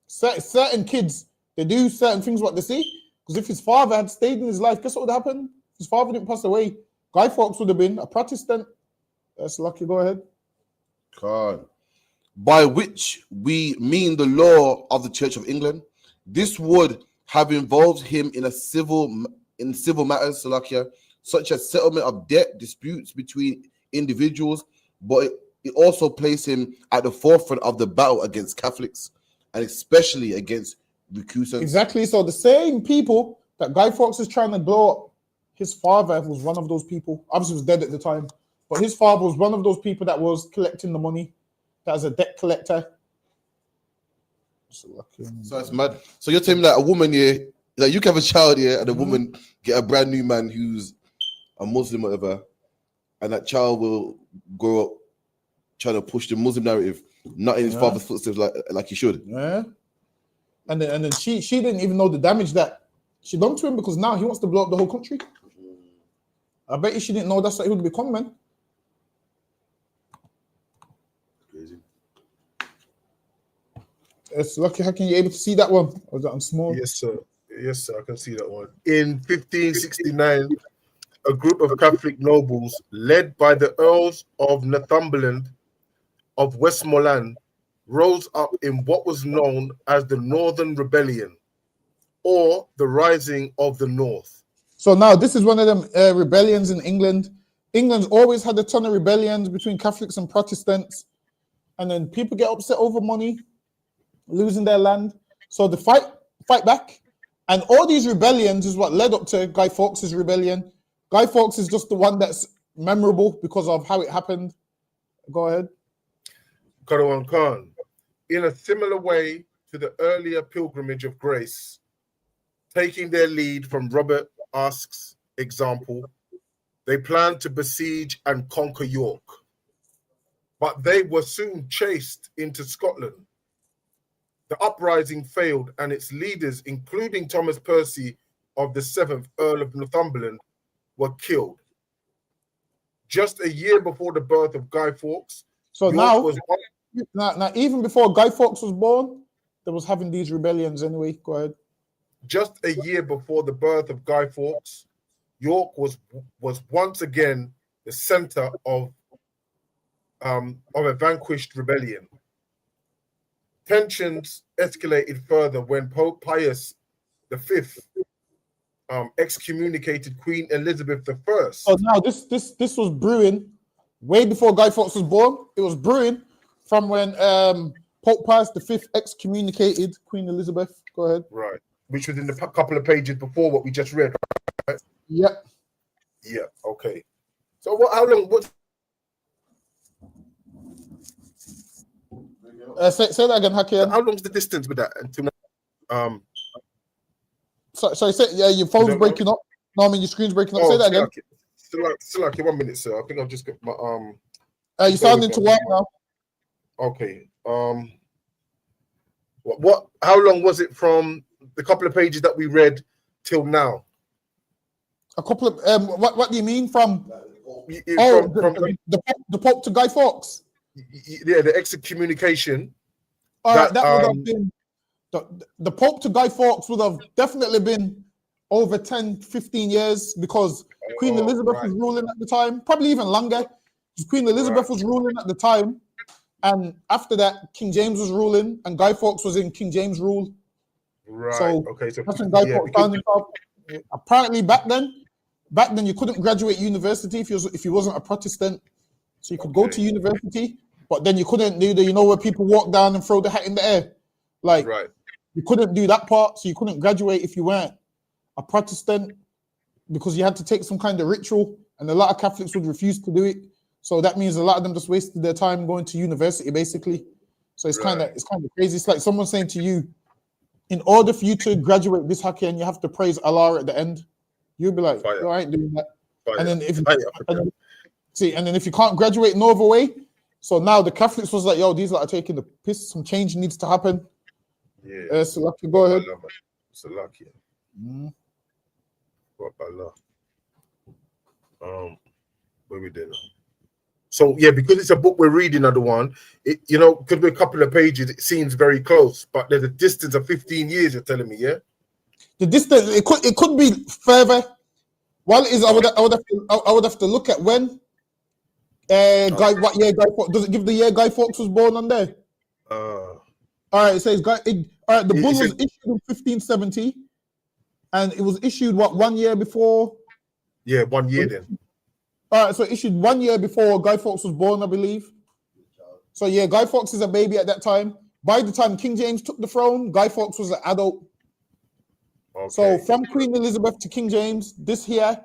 certain kids, they do certain things what they see. Because if his father had stayed in his life, guess what would happen? His father didn't pass away. Guy Fawkes would have been a Protestant. That's Lucky, go ahead. God. By which we mean the law of the Church of England. This would have involved him in civil matters, Salakia, such as settlement of debt disputes between individuals, but it also placed him at the forefront of the battle against Catholics, and especially against recusants. Exactly. So the same people that Guy Fawkes is trying to blow up, his father was one of those people. Obviously, he was dead at the time, but his father was one of those people that was collecting the money, that was a debt collector. So it's mad. So you're telling me that a woman here, like you can have a child here, and a woman get a brand new man who's a Muslim or whatever, and that child will grow up trying to push the Muslim narrative, not in his father's footsteps like he should. Yeah. And then she didn't even know the damage that she done to him, because now he wants to blow up the whole country. I bet you she didn't know that's what he would become, man. Crazy. It's Lucky. How can you able to see that one? Or is that on small? Yes, sir. Yes, sir. I can see that one. In 1569, a group of Catholic nobles, led by the Earls of Northumberland of Westmoreland, rose up in what was known as the Northern Rebellion, or the Rising of the North. So now this is one of them rebellions in England. England's always had a ton of rebellions between Catholics and Protestants, and then people get upset over money, losing their land. So they fight back, and all these rebellions is what led up to Guy Fawkes' rebellion. Guy Fawkes is just the one that's memorable because of how it happened. Go ahead. Karawan Khan. In a similar way to the earlier Pilgrimage of Grace, taking their lead from Robert Aske's example, they planned to besiege and conquer York. But they were soon chased into Scotland. The uprising failed, and its leaders, including Thomas Percy of the 7th Earl of Northumberland, were killed. Just a year before the birth of Guy Fawkes, So York now, even before Guy Fawkes was born, there was having these rebellions anyway. Go ahead. Just a year before the birth of Guy Fawkes, York was once again the center of a vanquished rebellion. Tensions escalated further when Pope Pius V excommunicated Queen Elizabeth I. So now this was brewing way before Guy Fawkes was born. It was brewing from when Pope Pius V excommunicated Queen Elizabeth. Go ahead. Right, which was in the couple of pages before what we just read. Right? Yep. Yeah. Okay. So what? How long? What? Say that again, Hakim. How long's the distance with that until now? Sorry, your phone's breaking up. No, I mean your screen's breaking up. Say that again. Still like 1 minute, sir. I think I've just got my You're sounding too loud now. Okay. What? How long was it from the couple of pages that we read till now? A couple of what do you mean from? The Pope to Guy Fawkes. Yeah, the excommunication. All right, that would have been the Pope to Guy Fawkes would have definitely been over 10, 15 years, because Queen Elizabeth was ruling at the time, probably even longer. Queen Elizabeth was ruling at the time, and after that, King James was ruling, and Guy Fawkes was in King James rule. Right. So okay. So that's when Guy Fawkes found himself. Apparently, back then you couldn't graduate university if you wasn't a Protestant. So you could go to university, but then you couldn't do the, where people walk down and throw the hat in the air. Like, Right. you couldn't do that part, so you couldn't graduate if you weren't a Protestant, because you had to take some kind of ritual, and a lot of Catholics would refuse to do it. So that means a lot of them just wasted their time going to university, basically. So it's kind of crazy. It's like someone saying to you, in order for you to graduate this Hakken, you have to praise Allah at the end. You'll be like, Fire. I ain't doing that. Fire. And then if Fire. and then if you can't graduate no other way, so now the Catholics was like, yo, these lot are taking the piss. Some change needs to happen. Yeah. So lucky, go ahead. It's a lucky. What about where we did. So yeah, because it's a book we're reading, another one, it, could be a couple of pages. It seems very close, but there's a distance of 15 years. You're telling me, yeah? The distance it could be further. Well, I would have to look at when what year Guy Fawkes, does it give the year Guy Fawkes was born on there? All right, it says the bull was issued in 1570, and it was issued 1 year before. Yeah, 1 year then. All right, so issued 1 year before Guy Fawkes was born, I believe. So yeah, Guy Fawkes is a baby at that time. By the time King James took the throne, Guy Fawkes was an adult. Okay. So from Queen Elizabeth to King James, this here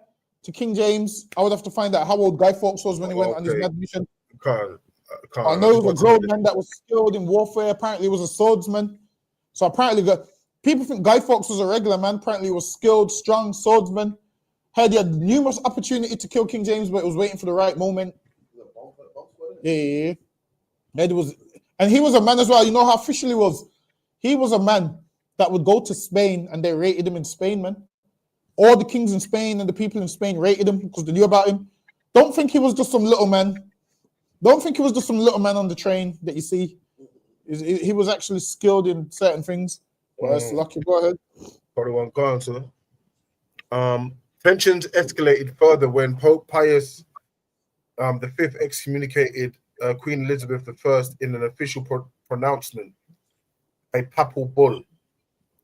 to King James, I would have to find out how old Guy Fawkes was when he went on his mad mission. I know he was a grown man that was skilled in warfare. Apparently, he was a swordsman. So apparently, people think Guy Fawkes was a regular man. Apparently, he was skilled, strong swordsman. He had numerous opportunity to kill King James, but it was waiting for the right moment. Yeah. And he was a man as well. You know how official he was? He was a man that would go to Spain, and they rated him in Spain, man. All the kings in Spain and the people in Spain rated him because they knew about him. Don't think he was just some little man. Don't think he was just some little man on the train that you see. He was actually skilled in certain things. Well, that's lucky. Go ahead. Probably won't go on, sir. Tensions escalated further when Pope Pius V excommunicated Queen Elizabeth I in an official pronouncement, a papal bull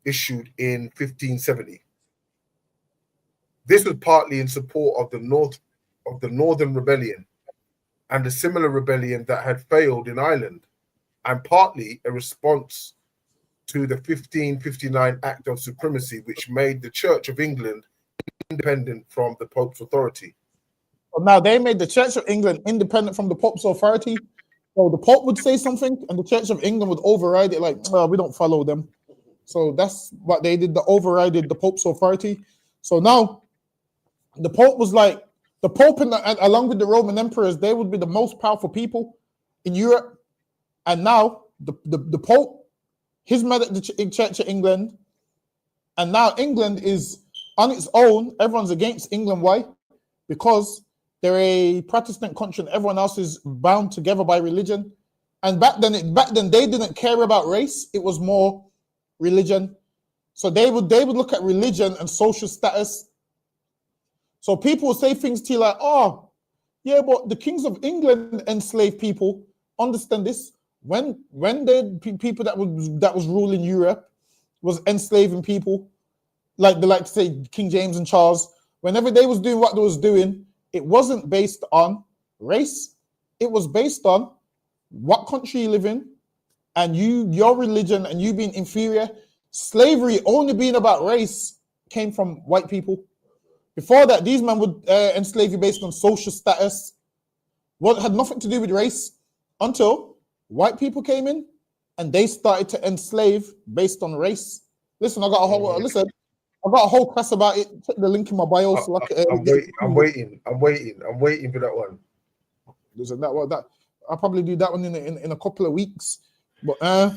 issued in 1570. This was partly in support of the Northern Rebellion and a similar rebellion that had failed in Ireland, and partly a response to the 1559 Act of Supremacy, which made the Church of England independent from the Pope's authority. Well, now they made the Church of England independent from the Pope's authority. So the Pope would say something, and the Church of England would override it, like, well, we don't follow them. So that's what they did. They overrided the Pope's authority. So now the Pope was like, the Pope and along with the Roman emperors, they would be the most powerful people in Europe. And now the Pope, he's mad at the Church of England, and now England is on its own. Everyone's against England. Why? Because they're a Protestant country and everyone else is bound together by religion. And back then they didn't care about race. It was more religion. So they would look at religion and social status. So people will say things to you like, oh, yeah, but the kings of England enslaved people. Understand this. When the people that was ruling Europe was enslaving people, like they like to say King James and Charles, whenever they was doing what they was doing, it wasn't based on race. It was based on what country you live in and your religion and you being inferior. Slavery only being about race came from white people. Before that, these men would enslave you based on social status. What had nothing to do with race until white people came in and they started to enslave based on race. Listen, I got a whole class about it. Check the link in my bio. So I'm waiting for that one. Listen, I'll probably do that one in a couple of weeks. But there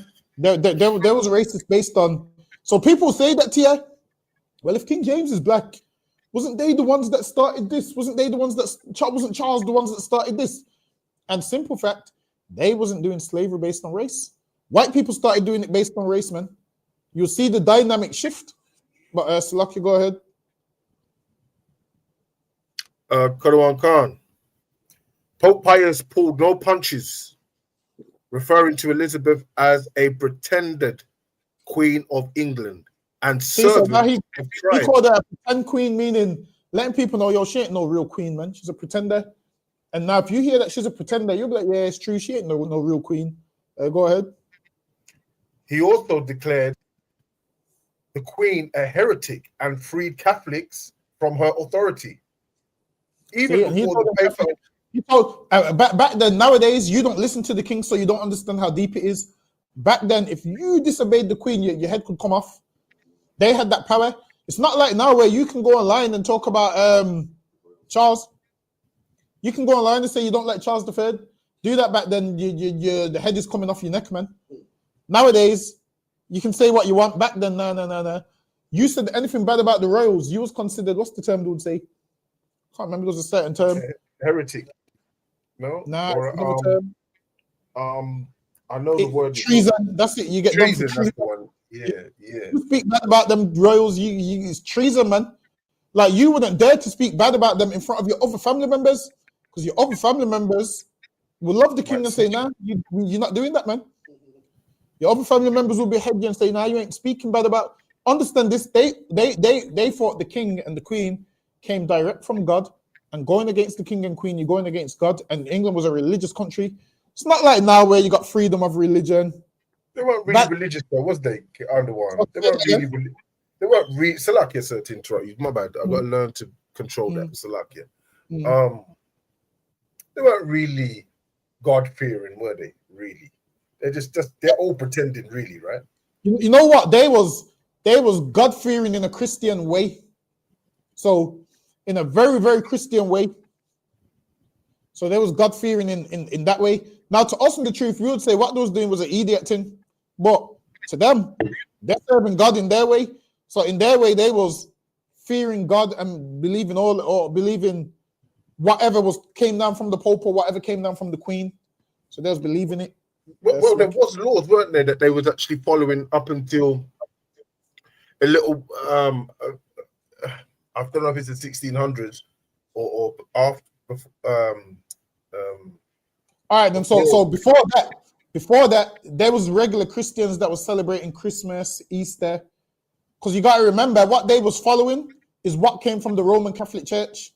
was a racist based on. So people say that to you. Well, if King James is black, wasn't they the ones that started this? Wasn't Charles the ones that started this? And simple fact, they wasn't doing slavery based on race. White people started doing it based on race, man. You'll see the dynamic shift. But Salaki, go ahead. Karawan Khan. Pope Pius pulled no punches, referring to Elizabeth as a pretended Queen of England and servant. He called her a pretend queen, meaning letting people know, yo, she ain't no real queen, man. She's a pretender. And now, if you hear that she's a pretender, you'll be like, yeah, it's true. She ain't no real queen. Go ahead. He also declared the Queen a heretic and freed Catholics from her authority. Even before the paper. He told back then. Nowadays, you don't listen to the king, so you don't understand how deep it is. Back then, if you disobeyed the Queen, your head could come off. They had that power. It's not like now where you can go online and talk about Charles. You can go online and say you don't like Charles III. Do that back then, the head is coming off your neck, man. Nowadays, you can say what you want. Back then, no. You said anything bad about the royals, you was considered, what's the term they would say? Can't remember, there was a certain term. Heretic. No? Nah, or, I know the word. Treason. That's it. You get treason. Done for treason. That's the one. Yeah. You speak bad about them royals, it's treason, man. Like, you wouldn't dare to speak bad about them in front of your other family members, because your other family members will love the king and say, nah, you're not doing that, man. Your other family members will behead you and say, nah, you ain't speaking bad about. Understand this, they thought the king and the queen came direct from God, and going against the king and queen, you're going against God, and England was a religious country. It's not like now where you got freedom of religion. They weren't really religious though, was they? Underworld. They weren't really. They weren't really. Salakia, sir, to interrupt you. My bad. I've got to learn to control that. Salakia. They weren't really God fearing, were they? Really? They're just they're all pretending, really, right? You know what? They was God fearing in a Christian way. So in a very, very Christian way. So there was God fearing in that way. Now, to us, in the truth, we would say what they was doing was an idiot thing. But to them, they're serving God in their way. So in their way, they was fearing God and believing believing whatever came down from the Pope or whatever came down from the Queen. So they was believing it. Well, there was laws, weren't there, that they was actually following up until a little. I don't know if it's the 1600s or after. All right, then. So before that, there was regular Christians that was celebrating Christmas, Easter, because you got to remember what they was following is what came from the Roman Catholic Church.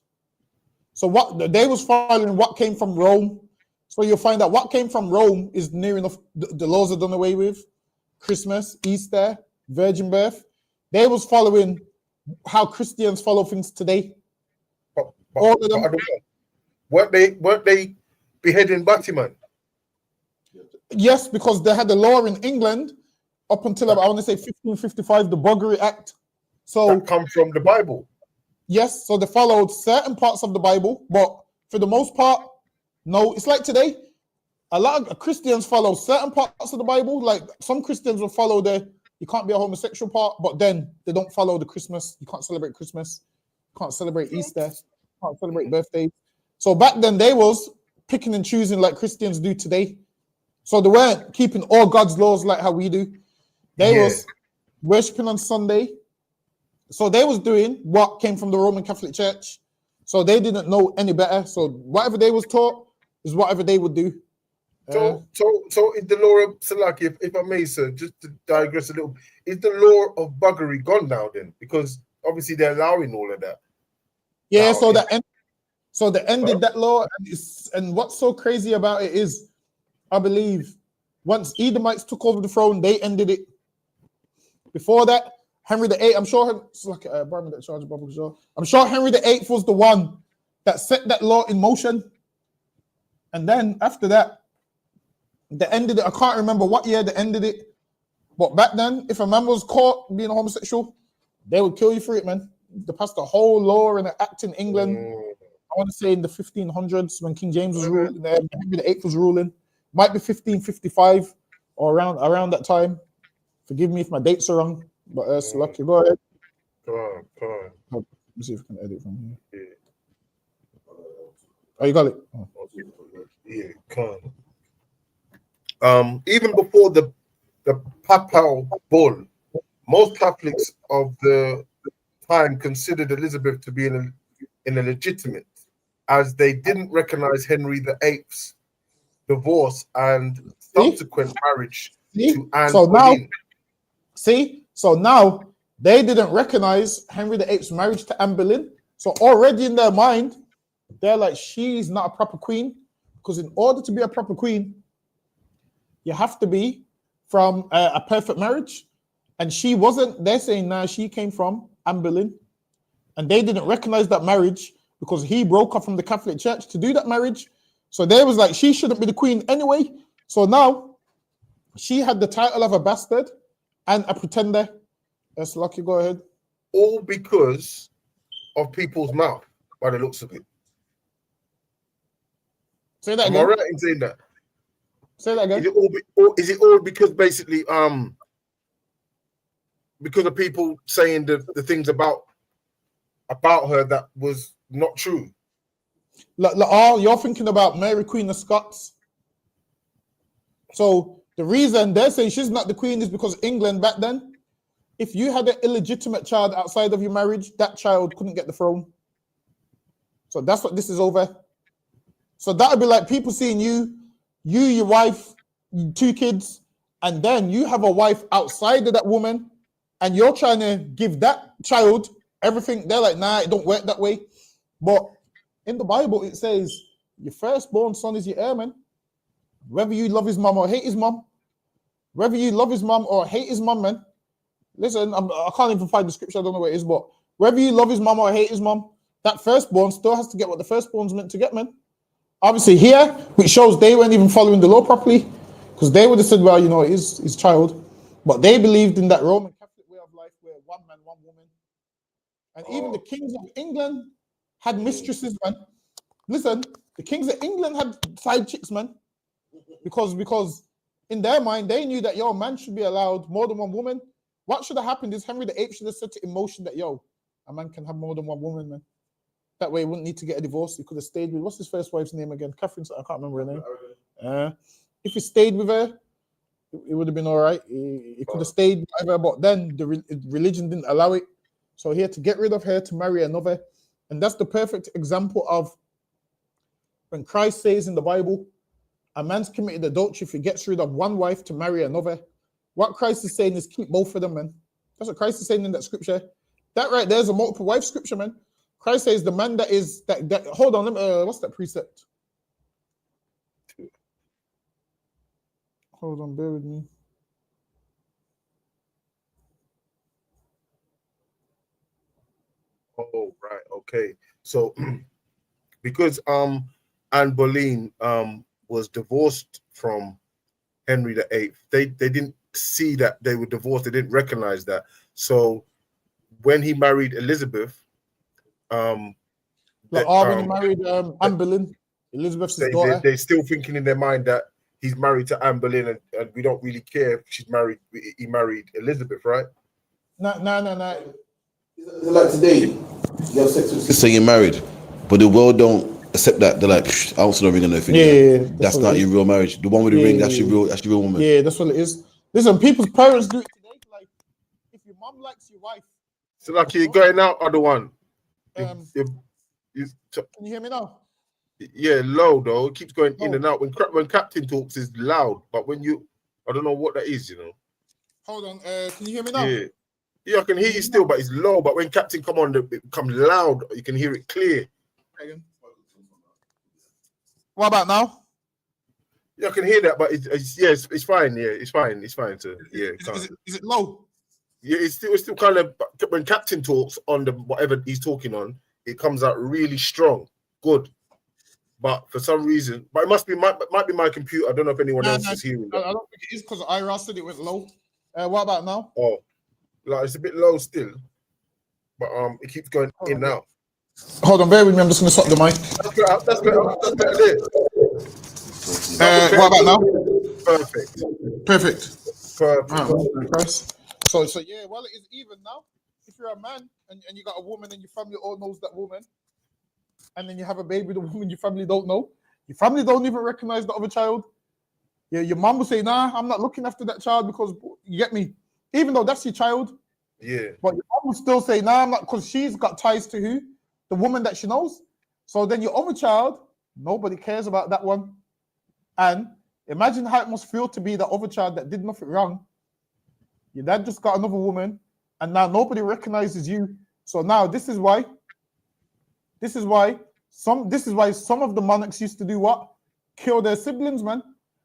So what they was following, what came from Rome. So you'll find out what came from Rome is near enough. The laws are done away with. Christmas, Easter, virgin birth. They was following how Christians follow things today. All of them. Weren't they beheading Batman? Yes, because they had the law in England up until I want to say 1555, the Buggery Act. So that come from the Bible. Yes, so they followed certain parts of the Bible, but for the most part, no. It's like today, a lot of Christians follow certain parts of the Bible. Like some Christians will follow you can't be a homosexual part, but then they don't follow the Christmas. You can't celebrate Christmas. You can't celebrate Easter. You can't celebrate birthdays. So back then they was picking and choosing like Christians do today. So they weren't keeping all God's laws like how we do. They was worshiping on Sunday. So they was doing what came from the Roman Catholic Church. So they didn't know any better. So whatever they was taught is whatever they would do. So is the law of Salaki, if I may, sir, just to digress a little, is the law of buggery gone now then? Because obviously they're allowing all of that. Yeah, now, they ended that law, and what's so crazy about it is, I believe, once Edomites took over the throne, they ended it. Before that, Henry VIII, I'm sure Henry VIII was the one that set that law in motion. And then after that, they ended it. I can't remember what year they ended it. But back then, if a man was caught being a homosexual, they would kill you for it, man. They passed a whole law and an act in England. I want to say in the 1500s when King James was ruling, Henry VIII was ruling. Might be 1555 or around that time. Forgive me if my dates are wrong. But so lucky, go ahead. Come on. Let me see if I can edit from here. Oh, you got it? Oh. Yeah, come on. Even before the papal bull, most Catholics of the time considered Elizabeth to be illegitimate, as they didn't recognize Henry VIII's divorce and subsequent marriage to Anne Boleyn. So now they didn't recognize Henry VIII's marriage to Anne Boleyn. So already in their mind, they're like, she's not a proper queen, because in order to be a proper queen, you have to be from a perfect marriage. And she wasn't. They're saying, nah, she came from Anne Boleyn. And they didn't recognize that marriage because he broke off from the Catholic Church to do that marriage. So they was like, she shouldn't be the queen anyway. So now she had the title of a bastard and a pretender. Yes, Lucky, go ahead. All because of people's mouth, by the looks of it. Say that Am again. I right in saying that? Say that again. Is it all because basically because of people saying the things about her that was not true? You're thinking about Mary Queen of Scots. So the reason they're saying she's not the queen is because England back then, if you had an illegitimate child outside of your marriage, that child couldn't get the throne. So that's what this is over. So that would be like people seeing you, your wife, 2 kids, and then you have a wife outside of that woman, and you're trying to give that child everything. They're like, nah, it don't work that way. But in the Bible, it says your firstborn son is your heir, man. Whether you love his mom or hate his mom, whether you love his mom or hate his mom, man. Listen, I can't even find the scripture. I don't know where it is, but whether you love his mom or hate his mom, that firstborn still has to get what the firstborn's meant to get, man. Obviously here, which shows they weren't even following the law properly, because they would have said, well, you know, it's his child. But they believed in that Roman Catholic way of life where one man, one woman. And even the kings of England had mistresses, man. Listen, the kings of England had side chicks, man. Because in their mind, they knew that, yo, man should be allowed more than one woman. What should have happened is Henry VIII should have set it in motion that, yo, a man can have more than one woman, man. That way he wouldn't need to get a divorce. He could have stayed with, what's his first wife's name again? Catherine, I can't remember her name. If he stayed with her, it would have been all right. He could have stayed, whatever, but then the religion didn't allow it. So he had to get rid of her to marry another. And that's the perfect example of when Christ says in the Bible, a man's committed adultery if he gets rid of one wife to marry another. What Christ is saying is keep both of them, man. That's what Christ is saying in that scripture. That right there is a multiple wife scripture, man. Christ says the man that is that hold on, what's that precept? Hold on, bear with me. Oh, right, okay. So because Anne Boleyn was divorced from Henry VIII, they didn't see that they were divorced, they didn't recognize that. So when he married Elizabeth, when he married Anne Boleyn, Elizabeth's daughter, they're still thinking in their mind that he's married to Anne Boleyn, and we don't really care if she's married. He married Elizabeth, right? No. Like today, you have sex with saying you're married, but the world don't accept that. They're like, I also don't ring on nothing. Yeah, that's not your real marriage. The one with the ring, that's your real woman. Yeah, that's what it is. Listen, people's parents do it today. Like, if your mom likes your wife, so like you're going out, other one. Can you hear me now? Yeah, low though. It keeps going in and out. When Captain talks, is loud, but when I don't know what that is. You know. Hold on. Can you hear me now? Yeah, I can hear you still, but it's low. But when Captain come on, it becomes loud. You can hear it clear. What about now? Yeah, I can hear that, but it's fine. Yeah, it's fine. It's fine to Is it low? Yeah, it's still kind of when Captain talks on the whatever he's talking on, it comes out really strong, good. But for some reason, but it might be my computer. I don't know if anyone else is hearing that. I don't think it is because Ira said it went low. What about now? Oh, like it's a bit low still, but it keeps going in and out. Hold on, bear with me. I'm just gonna swap the mic. That's better. What about now? Perfect. So yeah, well, it is even now. If you're a man and you got a woman and your family all knows that woman, and then you have a baby with a woman your family don't know, your family don't even recognize the other child. Yeah, your mom will say, nah, I'm not looking after that child because, you get me? Even though that's your child. Yeah. But your mom will still say, nah, I'm not, because she's got ties to who? The woman that she knows. So then your other child, nobody cares about that one. And imagine how it must feel to be the other child that did nothing wrong. Your dad just got another woman, and now nobody recognizes you. So now this is why This is why some of the monarchs used to do what? Kill their siblings, man.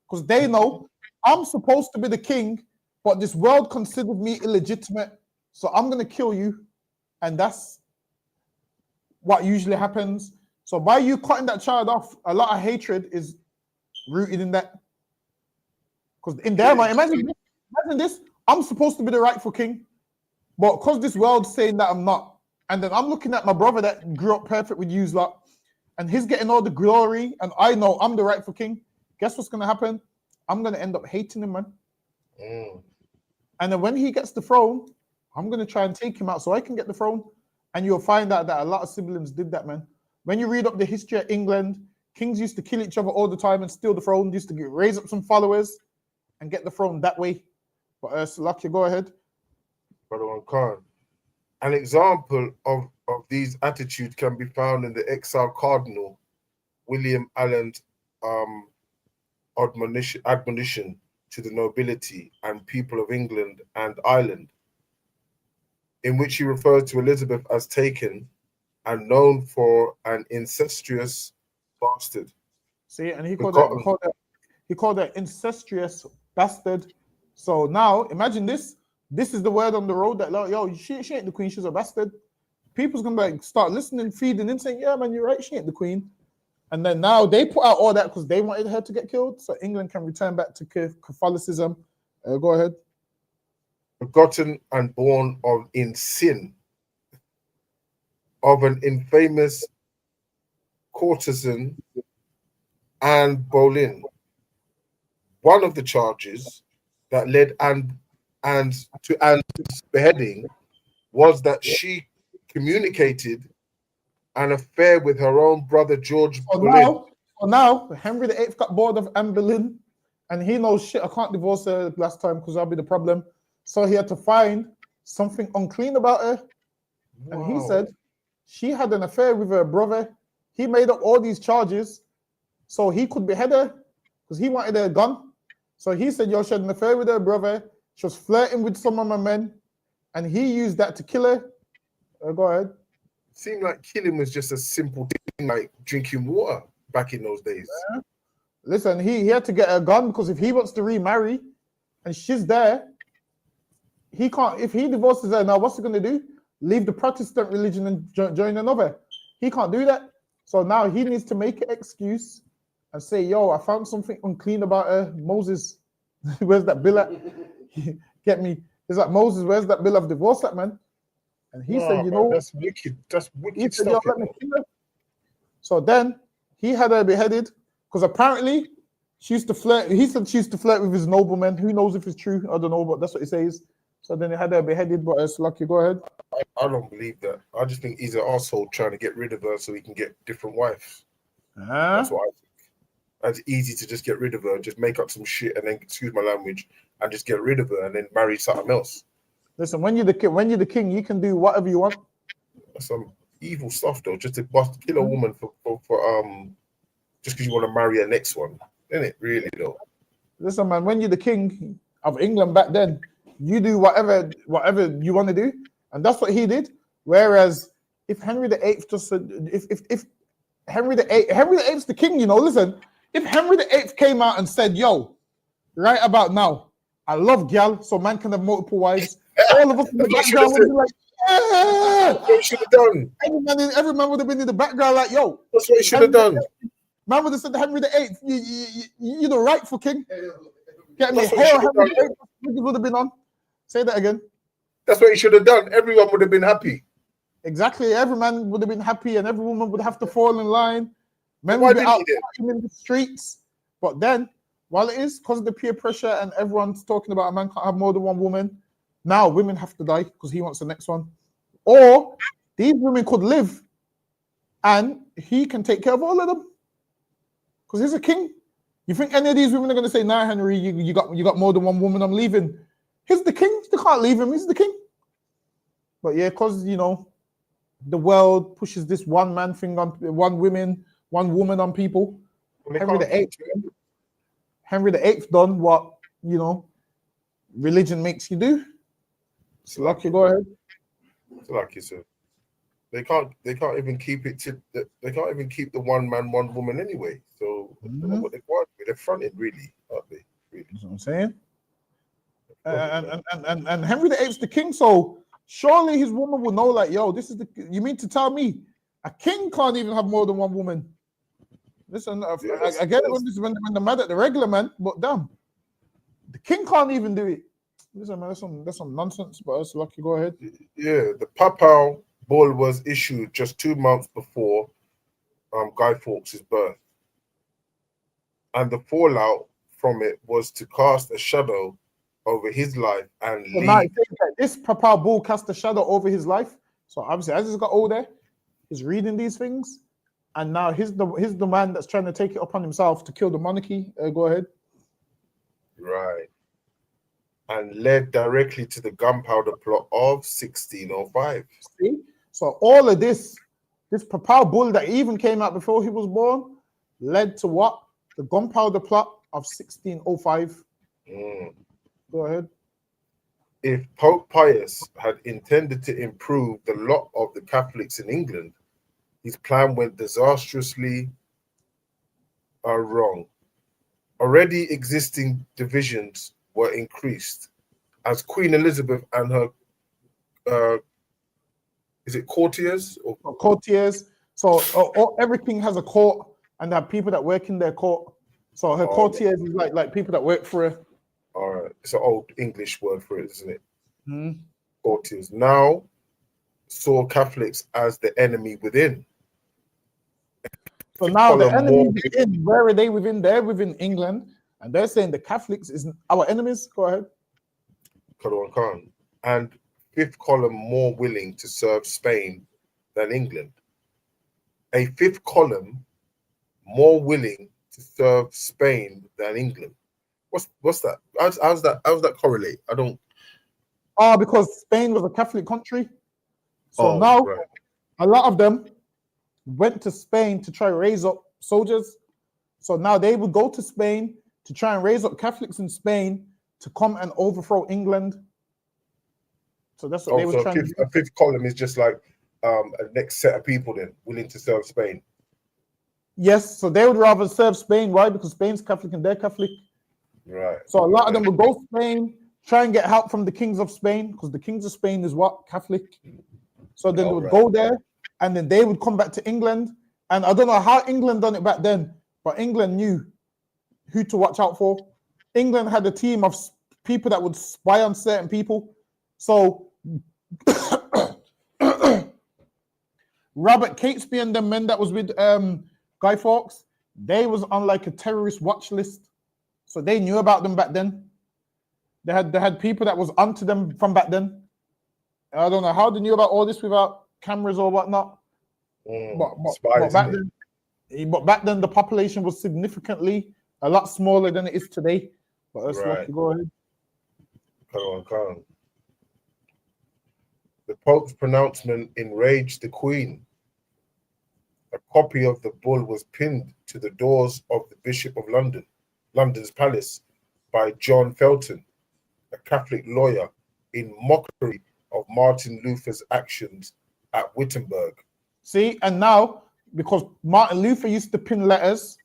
Because they know I'm supposed to be the king, but this world considered me illegitimate. So I'm gonna kill you. And that's what usually happens. So by you cutting that child off, a lot of hatred is rooted in that. Because in their mind, imagine this, I'm supposed to be the rightful king, but because this world's saying that I'm not, and then I'm looking at my brother that grew up perfect with you lot, and he's getting all the glory, and I know I'm the rightful king. Guess what's gonna happen? I'm gonna end up hating him, man. And then when he gets the throne, I'm gonna try and take him out so I can get the throne. And you'll find out that a lot of siblings did that, man. When you read up the history of England, kings used to kill each other all the time and steal the throne. Used to raise up some followers and get the throne that way. But Salaki, go ahead. Brother Khan. An example of these attitudes can be found in the exiled Cardinal William Allen's admonition to the nobility and people of England and Ireland, in which he refers to Elizabeth as taken and known for an incestuous bastard. See, and he called that incestuous bastard. So now imagine this. This is the word on the road that, like, yo, she ain't the queen, she's a bastard. People's gonna like start listening, feeding in, saying, yeah, man, you're right, she ain't the queen. And then now they put out all that because they wanted her to get killed, so England can return back to Catholicism. Go ahead. Begotten and born in sin of an infamous courtesan Anne Boleyn. One of the charges that led Anne's beheading was that she communicated an affair with her own brother George Boleyn. So now Henry VIII got bored of Anne Boleyn, and he knows shit. I can't divorce her last time because that'll be the problem. So he had to find something unclean about her, and he said she had an affair with her brother. He made up all these charges so he could behead her because he wanted her gun. So he said, yo, she had an affair with her brother. She was flirting with some of my men, and he used that to kill her. Go ahead. Seemed like killing was just a simple thing, like drinking water back in those days. Yeah. Listen, he had to get a gun because if he wants to remarry and she's there, he can't. If he divorces her now, what's he going to do? Leave the Protestant religion and join another? He can't do that. So now he needs to make an excuse and say, yo, I found something unclean about her. Moses, where's that bill at? Get me. He's like, Moses, where's that bill of divorce at, man? And he said, you know, that's wicked. That's wicked he said, stuff. yo, let me kill her. So then he had her beheaded because apparently she used to flirt. He said she used to flirt with his noblemen. Who knows if it's true? I don't know, but that's what he says. So then he had her beheaded. But it's lucky. Go ahead. I don't believe that. I just think he's an asshole trying to get rid of her so he can get different wives. That's what I think. It's easy to just get rid of her, just make up some shit, and then, excuse my language, and just get rid of her and then marry something else. Listen, when you're the king, you can do whatever you want. That's some evil stuff, though. Just to kill a woman for just because you want to marry her next one, isn't it? Really, though. Listen, man, when you're the king of England back then, you do whatever you want to do, and that's what he did. Whereas if Henry VIII just said, if Henry VIII's the king, you know, listen, if Henry VIII came out and said, yo, right about now, I love gal, so man can have multiple wives, all of us in the background would be like, yeah. That's what he should have done. Every man would have been in the background like, yo. That's what he should have done. Man would have said to Henry VIII, you're the rightful king. Get me? That's what Henry VIII would have been on. Say that again. That's what he should have done. Everyone would have been happy. Exactly. Every man would have been happy and every woman would have to fall in line. Men would be out in the streets. But then, while it is because of the peer pressure and everyone's talking about a man can't have more than one woman, now women have to die because he wants the next one. Or these women could live and he can take care of all of them because he's a king. You think any of these women are going to say, nah, Henry, you got more than one woman, I'm leaving. He's the king. They can't leave him. He's the king. But yeah, because, you know, the world pushes this one man thing on one woman on people. Henry VIII done what, you know, religion makes you do. So lucky, go ahead. It's lucky, sir. They can't even keep it to. They can't even keep the one man, one woman anyway. So I don't know what they want. They're fronted, really, aren't they? Really. That's what I'm saying. And Henry VIII's the king, so surely his woman will know, like, yo, this is the. You mean to tell me a king can't even have more than one woman? Listen, I get it when they're mad at the regular man, but damn, the king can't even do it. Listen, man, that's some nonsense. But us, Lucky, go ahead. Yeah, the Papal Bull was issued just 2 months before Guy Fawkes' birth, and the fallout from it was to cast a shadow over his life and so now this Papal Bull cast a shadow over his life. So obviously, as he's got older, he's reading these things, and now he's the man that's trying to take it upon himself to kill the monarchy. Go ahead. Right. And led directly to the gunpowder plot of 1605. See? So all of this Papal Bull that even came out before he was born, led to what? The gunpowder plot of 1605. Go ahead. If Pope Pius had intended to improve the lot of the Catholics in England, his plan went disastrously wrong. Already existing divisions were increased as Queen Elizabeth and her is it courtiers or courtiers? So everything has a court, and there are people that work in their court. So her courtiers is like people that work for her. All right, it's an old English word for it, isn't it? Courtiers now saw Catholics as the enemy within. So now the enemy within, where are they within? They're within England, and they're saying the Catholics is our enemies. Go ahead. Khan. And fifth column more willing to serve Spain than England. A fifth column more willing to serve Spain than England. What's that? How's that correlate? I don't. Because Spain was a Catholic country. So now a lot of them went to Spain to try to raise up soldiers. So now they would go to Spain to try and raise up Catholics in Spain to come and overthrow England. So that's what they were trying to do. A fifth column is just like a next set of people then willing to serve Spain. Yes, so they would rather serve Spain. Why? Because Spain's Catholic and they're Catholic. Right. So a lot of them would go to Spain, try and get help from the kings of Spain, because the kings of Spain is what? Catholic. So then they would go there, and then they would come back to England. And I don't know how England done it back then, but England knew who to watch out for. England had a team of people that would spy on certain people. So Robert Catesby and the men that was with Guy Fawkes, they was on like a terrorist watch list. So they knew about them back then. They had people that was onto them from back then. I don't know how they knew about all this without cameras or whatnot. But back then the population was significantly a lot smaller than it is today. But let's go ahead. Come on. The Pope's pronouncement enraged the Queen. A copy of the bull was pinned to the doors of the Bishop of London's palace by John Felton, a Catholic lawyer, in mockery of Martin Luther's actions at Wittenberg. See, and now, because Martin Luther used to pin letters,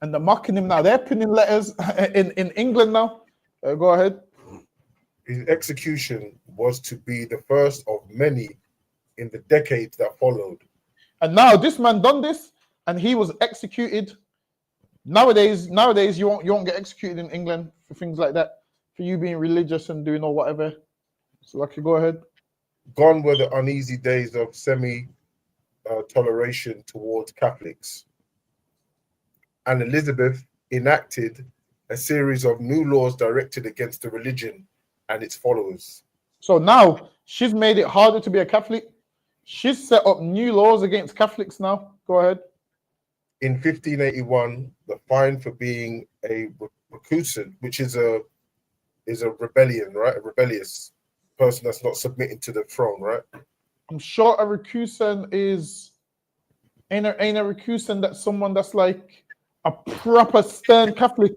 and they're mocking him now, they're pinning letters in England now. Go ahead. His execution was to be the first of many in the decades that followed. And now this man done this, and he was executed. Nowadays, you won't get executed in England for things like that, for you being religious and doing or whatever. So, Lucky, go ahead. Gone were the uneasy days of semi-toleration towards Catholics. And Elizabeth enacted a series of new laws directed against the religion and its followers. So now she's made it harder to be a Catholic. She's set up new laws against Catholics now. Go ahead. In 1581, the fine for being a recusant, which is a rebellion, right? A rebellious person that's not submitting to the throne, right? I'm sure a recusant ain't a recusant that's someone that's like a proper stern Catholic.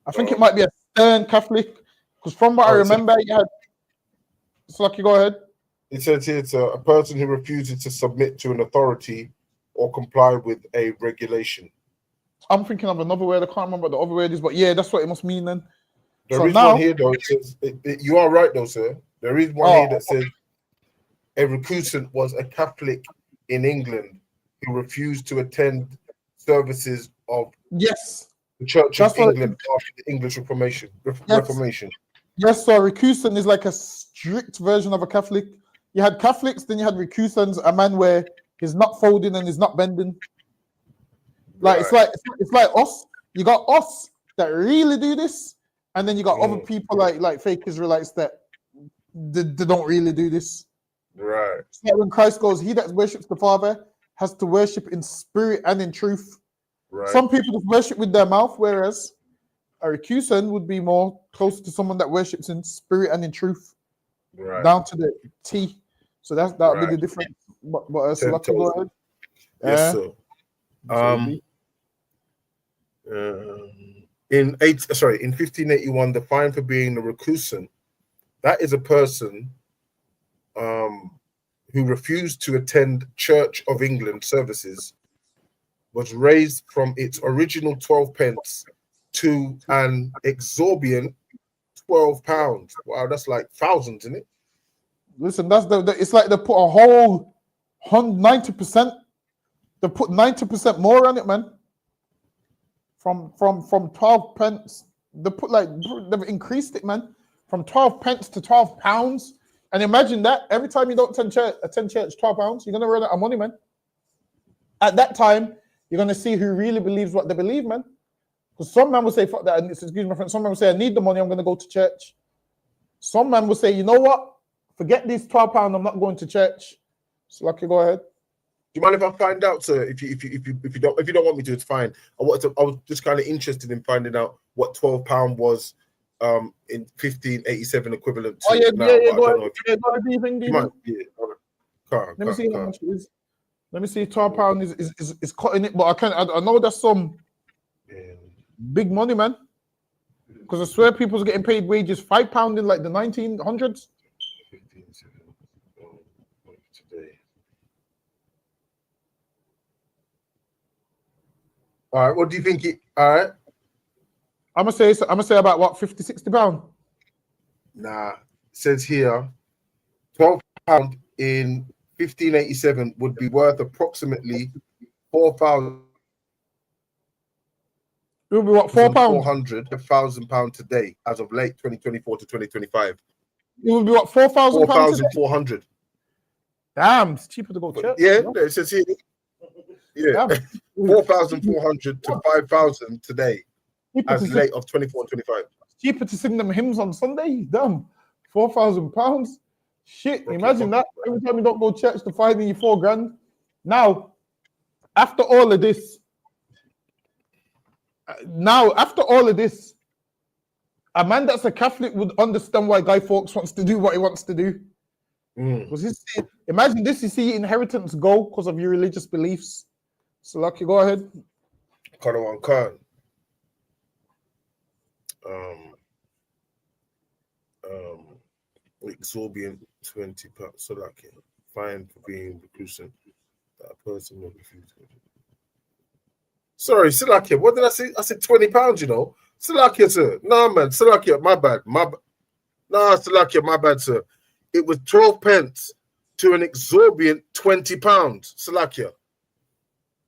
I think it might be a stern Catholic, because from what I remember, you had. So, Lucky, go ahead. It says here it's a person who refuses to submit to an authority or comply with a regulation. I'm thinking of another word. I can't remember what the other word is, but yeah, that's what it must mean then. There So is now, one here though. It says you are right though, sir. There is one here that says a recusant was a Catholic in England who refused to attend services of yes, the Church that's of what. England after the English Reformation. Yes. Reformation. Yes, so a recusant is like a strict version of a Catholic. You had Catholics, then you had recusants, a man where he's not folding and he's not bending. Like it's like us. You got us that really do this, and then you got other people like fake Israelites that they don't really do this. Right. It's like when Christ goes, "He that worships the Father has to worship in spirit and in truth." Right. Some people just worship with their mouth, whereas a recusant would be more close to someone that worships in spirit and in truth, down to the T. So that would be the difference. But so lucky, go ahead. Yes, sir. In 1581, the fine for being a recusant, that is a person who refused to attend Church of England services, was raised from its original 12 pence to an exorbitant £12. Wow, that's like thousands, isn't it? Listen, that's it's like they put a whole 90%. They put 90% more on it, man. From 12 pence, they've increased it, man, from 12 pence to £12. And imagine that every time you don't attend church, £12, you're gonna run out of money, man. At that time, you're gonna see who really believes what they believe, man. Because some man will say, fuck that, and excuse my friend, some man will say, I need the money, I'm gonna go to church. Some man will say, you know what? Forget these £12, I'm not going to church. So lucky, go ahead. Do you mind if I find out, sir? If you don't want me to, it's fine. I was just kind of interested in finding out what £12 was in 1587 equivalent to now. Let me see how much it is. Let me see. £12 is cutting it, but I know that's some big money, man. Because I swear people's getting paid wages £5 in like the 1900s. All right, what do you think? All right, I'm gonna say about what, £50-60. Nah, it says here, £12 in 1587 would be worth approximately 4,000. It would be what, £4? £1,000 today, as of late 2024 to 2025. It would be what, £4,000? 4,400. Damn, it's cheaper to go to church. Yeah, it says here. Yeah, 4,400 to 5,000 today, as late of 24 and 25. Cheaper to sing them hymns on Sunday. Damn, £4,000. Shit, imagine that. Every time you don't go to church, to find you $4,000. Now, after all of this, a man that's a Catholic would understand why Guy Fawkes wants to do what he wants to do. Because imagine this: you see inheritance go because of your religious beliefs. So, lucky, go ahead. Karawan Khan. Exorbitant £20. So, lucky. Fine for being recusant. That person will refuse. Sorry, Salakia. What did I say? I said £20. You know, Salakia, sir. No, man, Salakia. My bad. Salakia. My bad, sir. It was 12 pence to an exorbitant £20. Salakia.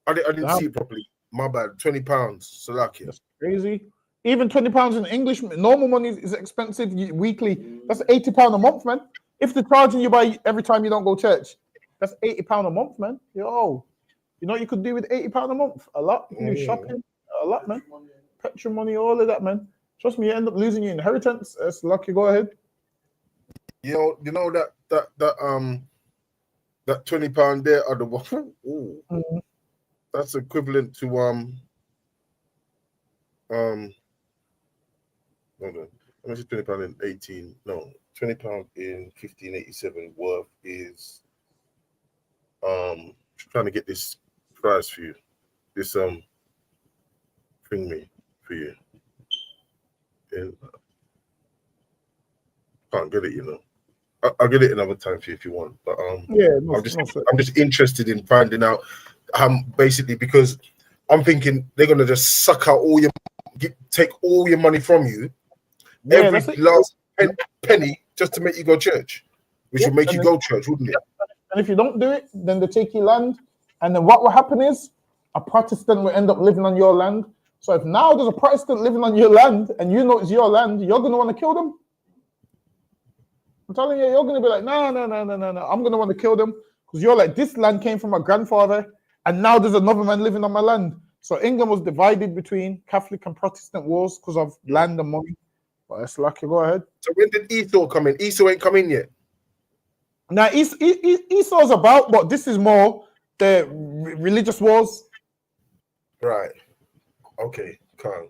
I didn't see it properly. My bad. £20. Salakia. That's crazy. Even £20 in English, normal money is expensive weekly. That's £80 a month, man. If they're charging you by every time you don't go to church, that's £80 a month, man. Yo, you know what you could do with £80 a month? A lot. You can do shopping, a lot, man. Petrol money, all of that, man. Trust me, you end up losing your inheritance. That's lucky. Go ahead. You know that £20 there are the that's equivalent to hold on. How much is £20 in 18? No, £20 in 1587 worth is trying to get this price for you. This thing me for you. And can't get it, you know. I'll get it another time for you if you want. But Yeah, I'm just interested in finding out basically because I'm thinking they're gonna just suck out all your take all your money from you, every last penny, just to make you go church, which would make you go church, wouldn't it? And if you don't do it, then they take your land. And then what will happen is a Protestant will end up living on your land. So if now there's a Protestant living on your land and you know it's your land, you're going to want to kill them. I'm telling you, you're going to be like, no. I'm going to want to kill them because you're like, this land came from my grandfather and now there's another man living on my land. So England was divided between Catholic and Protestant wars because of land and money. But it's lucky. Go ahead. So when did Esau come in? Esau ain't come in yet. Now, Esau's about, but this is more the religious wars. Right. Okay. Calm.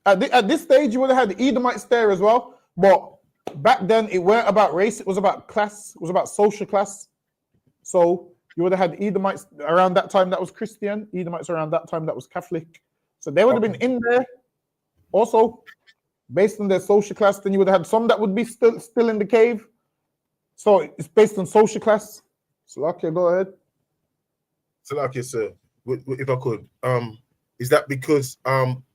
At this stage, you would have had the Edomites there as well. But back then, it weren't about race. It was about class. It was about social class. So you would have had Edomites around that time that was Christian. Edomites around that time that was Catholic. So they would have been in there. Also, based on their social class, then you would have had some that would be still in the cave. So it's based on social class. Salakia, go ahead. Salakia, sir, if I could, is that because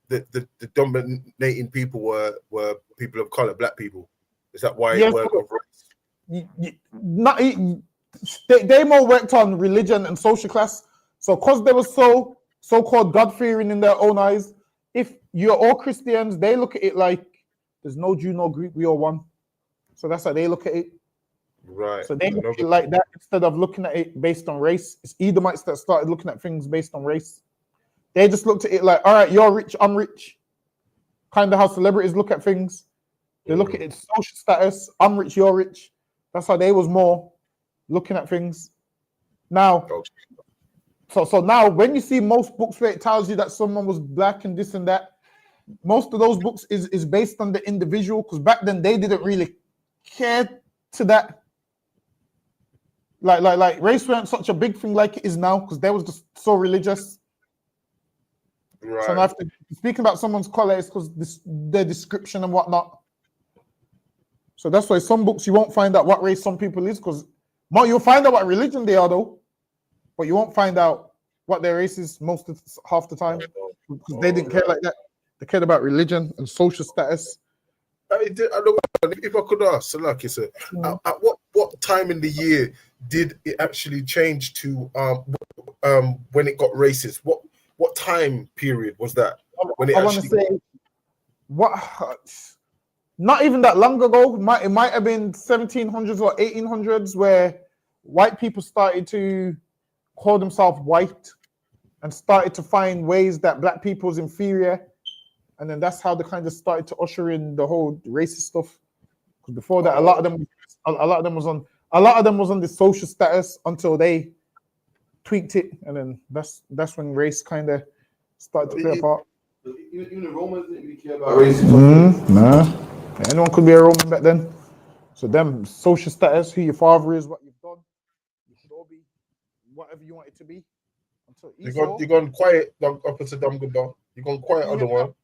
the dominating people were people of color, black people? Is that why it worked on race? They more worked on religion and social class. So because they were so-called God-fearing in their own eyes, if you're all Christians, they look at it like there's no Jew, no Greek, we all one. So that's how they look at it. Right. So they look at it like that instead of looking at it based on race. It's Edomites that started looking at things based on race. They just looked at it like, all right, you're rich, I'm rich. Kind of how celebrities look at things. They look at it social status. I'm rich, you're rich. That's how they was more looking at things. Now, so now when you see most books where it tells you that someone was black and this and that, most of those books is based on the individual because back then they didn't really care to that. Like race weren't such a big thing like it is now because they was just so religious. Right. So now speaking about someone's color is because their description and whatnot. So that's why some books you won't find out what race some people is because you'll find out what religion they are though, but you won't find out what their race is half the time because they didn't care like that. They cared about religion and social status. If I could ask, Salaki, sir, at what time in the year did it actually change to when it got racist? What time period was that? When it I want to say not even that long ago. It might have been 1700s or 1800s where white people started to call themselves white and started to find ways that black people was inferior. And then that's how they kind of started to usher in the whole racist stuff. Because before that, a lot of them was on the social status until they tweaked it, and then that's when race kind of started to play a part. Even the Romans didn't really care about race. Nah, anyone could be a Roman back then. So them social status, who your father is, what you've done, you should all be whatever you want it to be. Until you're gone quiet, opposite Dumgaba. You're gone quiet on the one.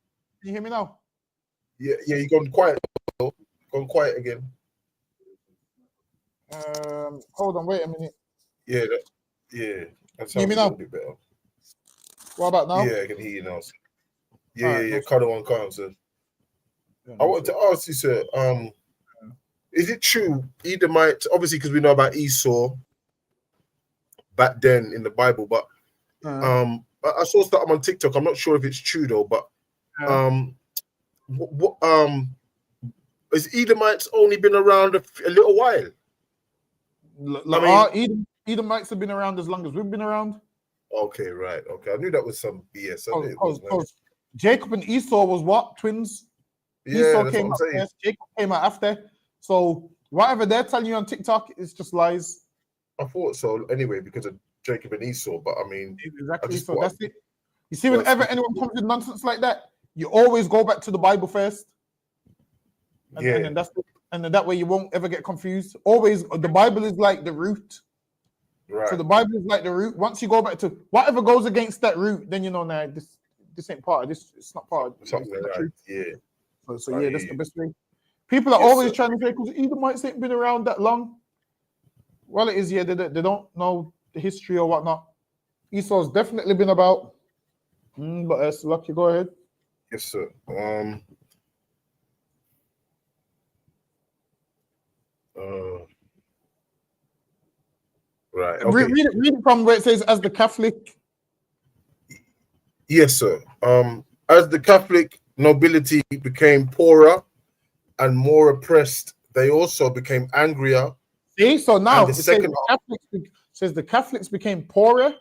Can you hear me now? Yeah, you're gone quiet. Gone quiet again. Hold on, wait a minute. Yeah, that sounds hear me now? A bit better. What about now? Yeah, I can hear you now. Yeah. Cut on sir. I wanted to ask you, sir. Is it true Edomites? Obviously, because we know about Esau back then in the Bible, but I saw stuff on TikTok. I'm not sure if it's true though, but has Edomites only been around a little while? Edomites have been around as long as we've been around. Okay, right. Okay, I knew that was some BS. Jacob and Esau was what? Twins? Yeah, Esau that's came what out I'm saying. first, Jacob came out after. So whatever they're telling you on TikTok is just lies. I thought so anyway because of Jacob and Esau, but I mean exactly. So that's it. You see, whenever anyone comes with nonsense like that, you always go back to the Bible first. And then that way you won't ever get confused. Always, the Bible is like the root. Right. So the Bible is like the root. Once you go back to whatever goes against that root, then you know now this ain't part of this. It's not part of something like that. Yeah. So yeah, that's the best way. People are Yes, always sir. trying to say because Edomites ain't been around that long. Well, the Edomites ain't been around that long. Well, it is, yeah, they don't know the history or whatnot. Esau's definitely been about. But Lucky, go ahead. Yes, sir. Right. Okay. Read it from where it says, as the Catholic. Yes, sir. As the Catholic nobility became poorer and more oppressed, they also became angrier. See, so now And it the says second the Catholics became poorer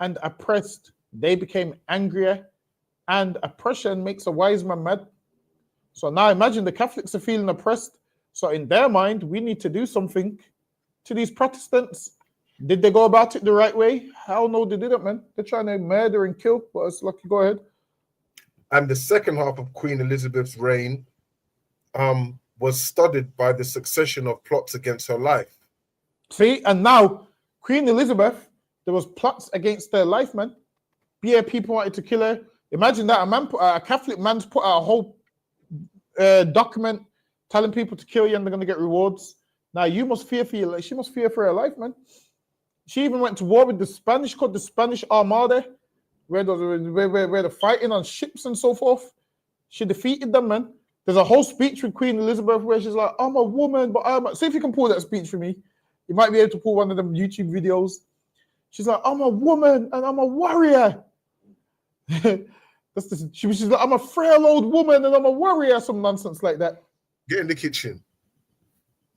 and oppressed. They became angrier, and oppression makes a wise man mad. So now imagine the Catholics are feeling oppressed. So in their mind, we need to do something to these Protestants. Did they go about it the right way? Hell no, they didn't, man. They're trying to murder and kill. But it's Lucky, go ahead. and the second half of Queen Elizabeth's reign was studied by the succession of plots against her life. See, and now Queen Elizabeth, there was plots against her life, man. Yeah, people wanted to kill her. Imagine that a Catholic man's put out a whole document telling people to kill you and they're going to get rewards. Now you must fear for your life. She must fear for her life, man. She even went to war with the Spanish, called the Spanish Armada, where they're fighting on ships and so forth. She defeated them, man. There's a whole speech with Queen Elizabeth where she's like, I'm a woman, but I'm a... See if you can pull that speech for me. You might be able to pull one of them YouTube videos. She's like, I'm a woman and I'm a warrior. She's like, I'm a frail old woman and I'm a warrior, some nonsense like that. Get in the kitchen.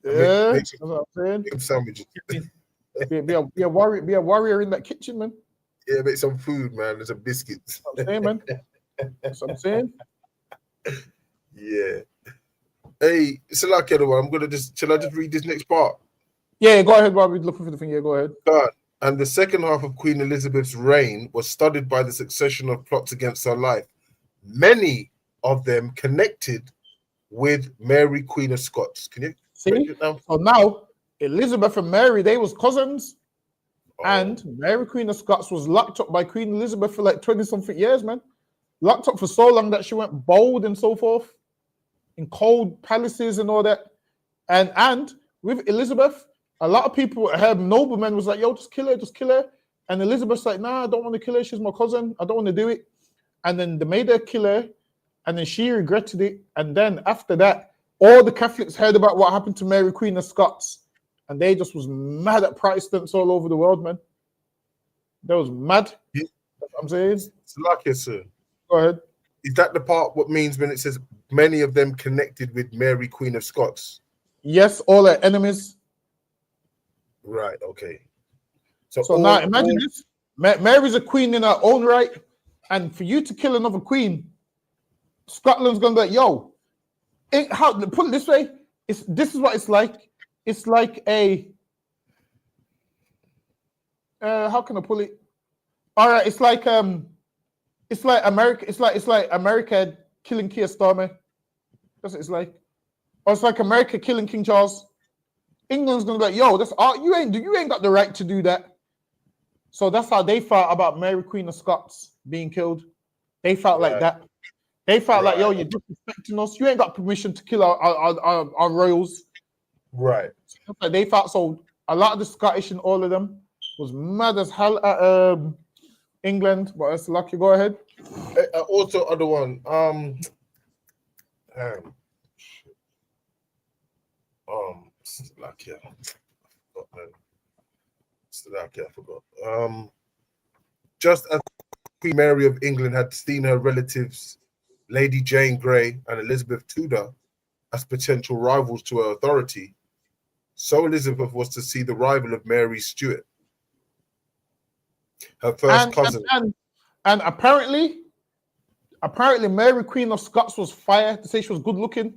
Yeah, Make that's what I'm saying. some sandwiches. Be a warrior in that kitchen, man. Yeah, make some food, man. There's some biscuits. That's what I'm saying, man. That's what I'm saying. Yeah. Hey, it's a lucky one. Shall I just read this next part? Yeah, go ahead while we're looking for the thing. Yeah, go ahead. God. And the second half of Queen Elizabeth's reign was studied by the succession of plots against her life, many of them connected with Mary, Queen of Scots. Can you see? So now Elizabeth and Mary, they was cousins, Oh. and Mary, Queen of Scots, was locked up by Queen Elizabeth for like 20-something years, man. Locked up for so long that she went bald and so forth, in cold palaces and all that. And with Elizabeth, a lot of people, her noblemen was like, yo, just kill her, just kill her. And Elizabeth's like, nah, I don't want to kill her. She's my cousin. I don't want to do it. And then they made her kill her. And then she regretted it. And then after that, all the Catholics heard about what happened to Mary, Queen of Scots. And they just was mad at Protestants all over the world, man. They was mad. Yeah. That's what I'm saying. It's lucky, sir. Go ahead. Is that the part what means when it says many of them connected with Mary, Queen of Scots? Yes, all her enemies. Right, okay. So now imagine this. Mary's a queen in her own right. And for you to kill another queen, Scotland's going to be like, yo, put it this way, this is what it's like. It's like a, how can I pull it? All right, it's like America. It's like America killing Keir Starmer. That's what it's like. Or it's like America killing King Charles. England's gonna be like, yo, that's you ain't got the right to do that. So that's how they felt about Mary, Queen of Scots being killed. They felt like that. They felt like, yo, you're disrespecting us. You ain't got permission to kill our royals. Right. So like they felt so. A lot of the Scottish and all of them was mad as hell at England. But it's lucky. Go ahead. Also, other one. Lucky. I forgot. Just as Queen Mary of England had seen her relatives, Lady Jane Grey and Elizabeth Tudor, as potential rivals to her authority, so Elizabeth was to see the rival of Mary Stuart, her first cousin. And apparently Mary, Queen of Scots, was fire. To say she was good looking.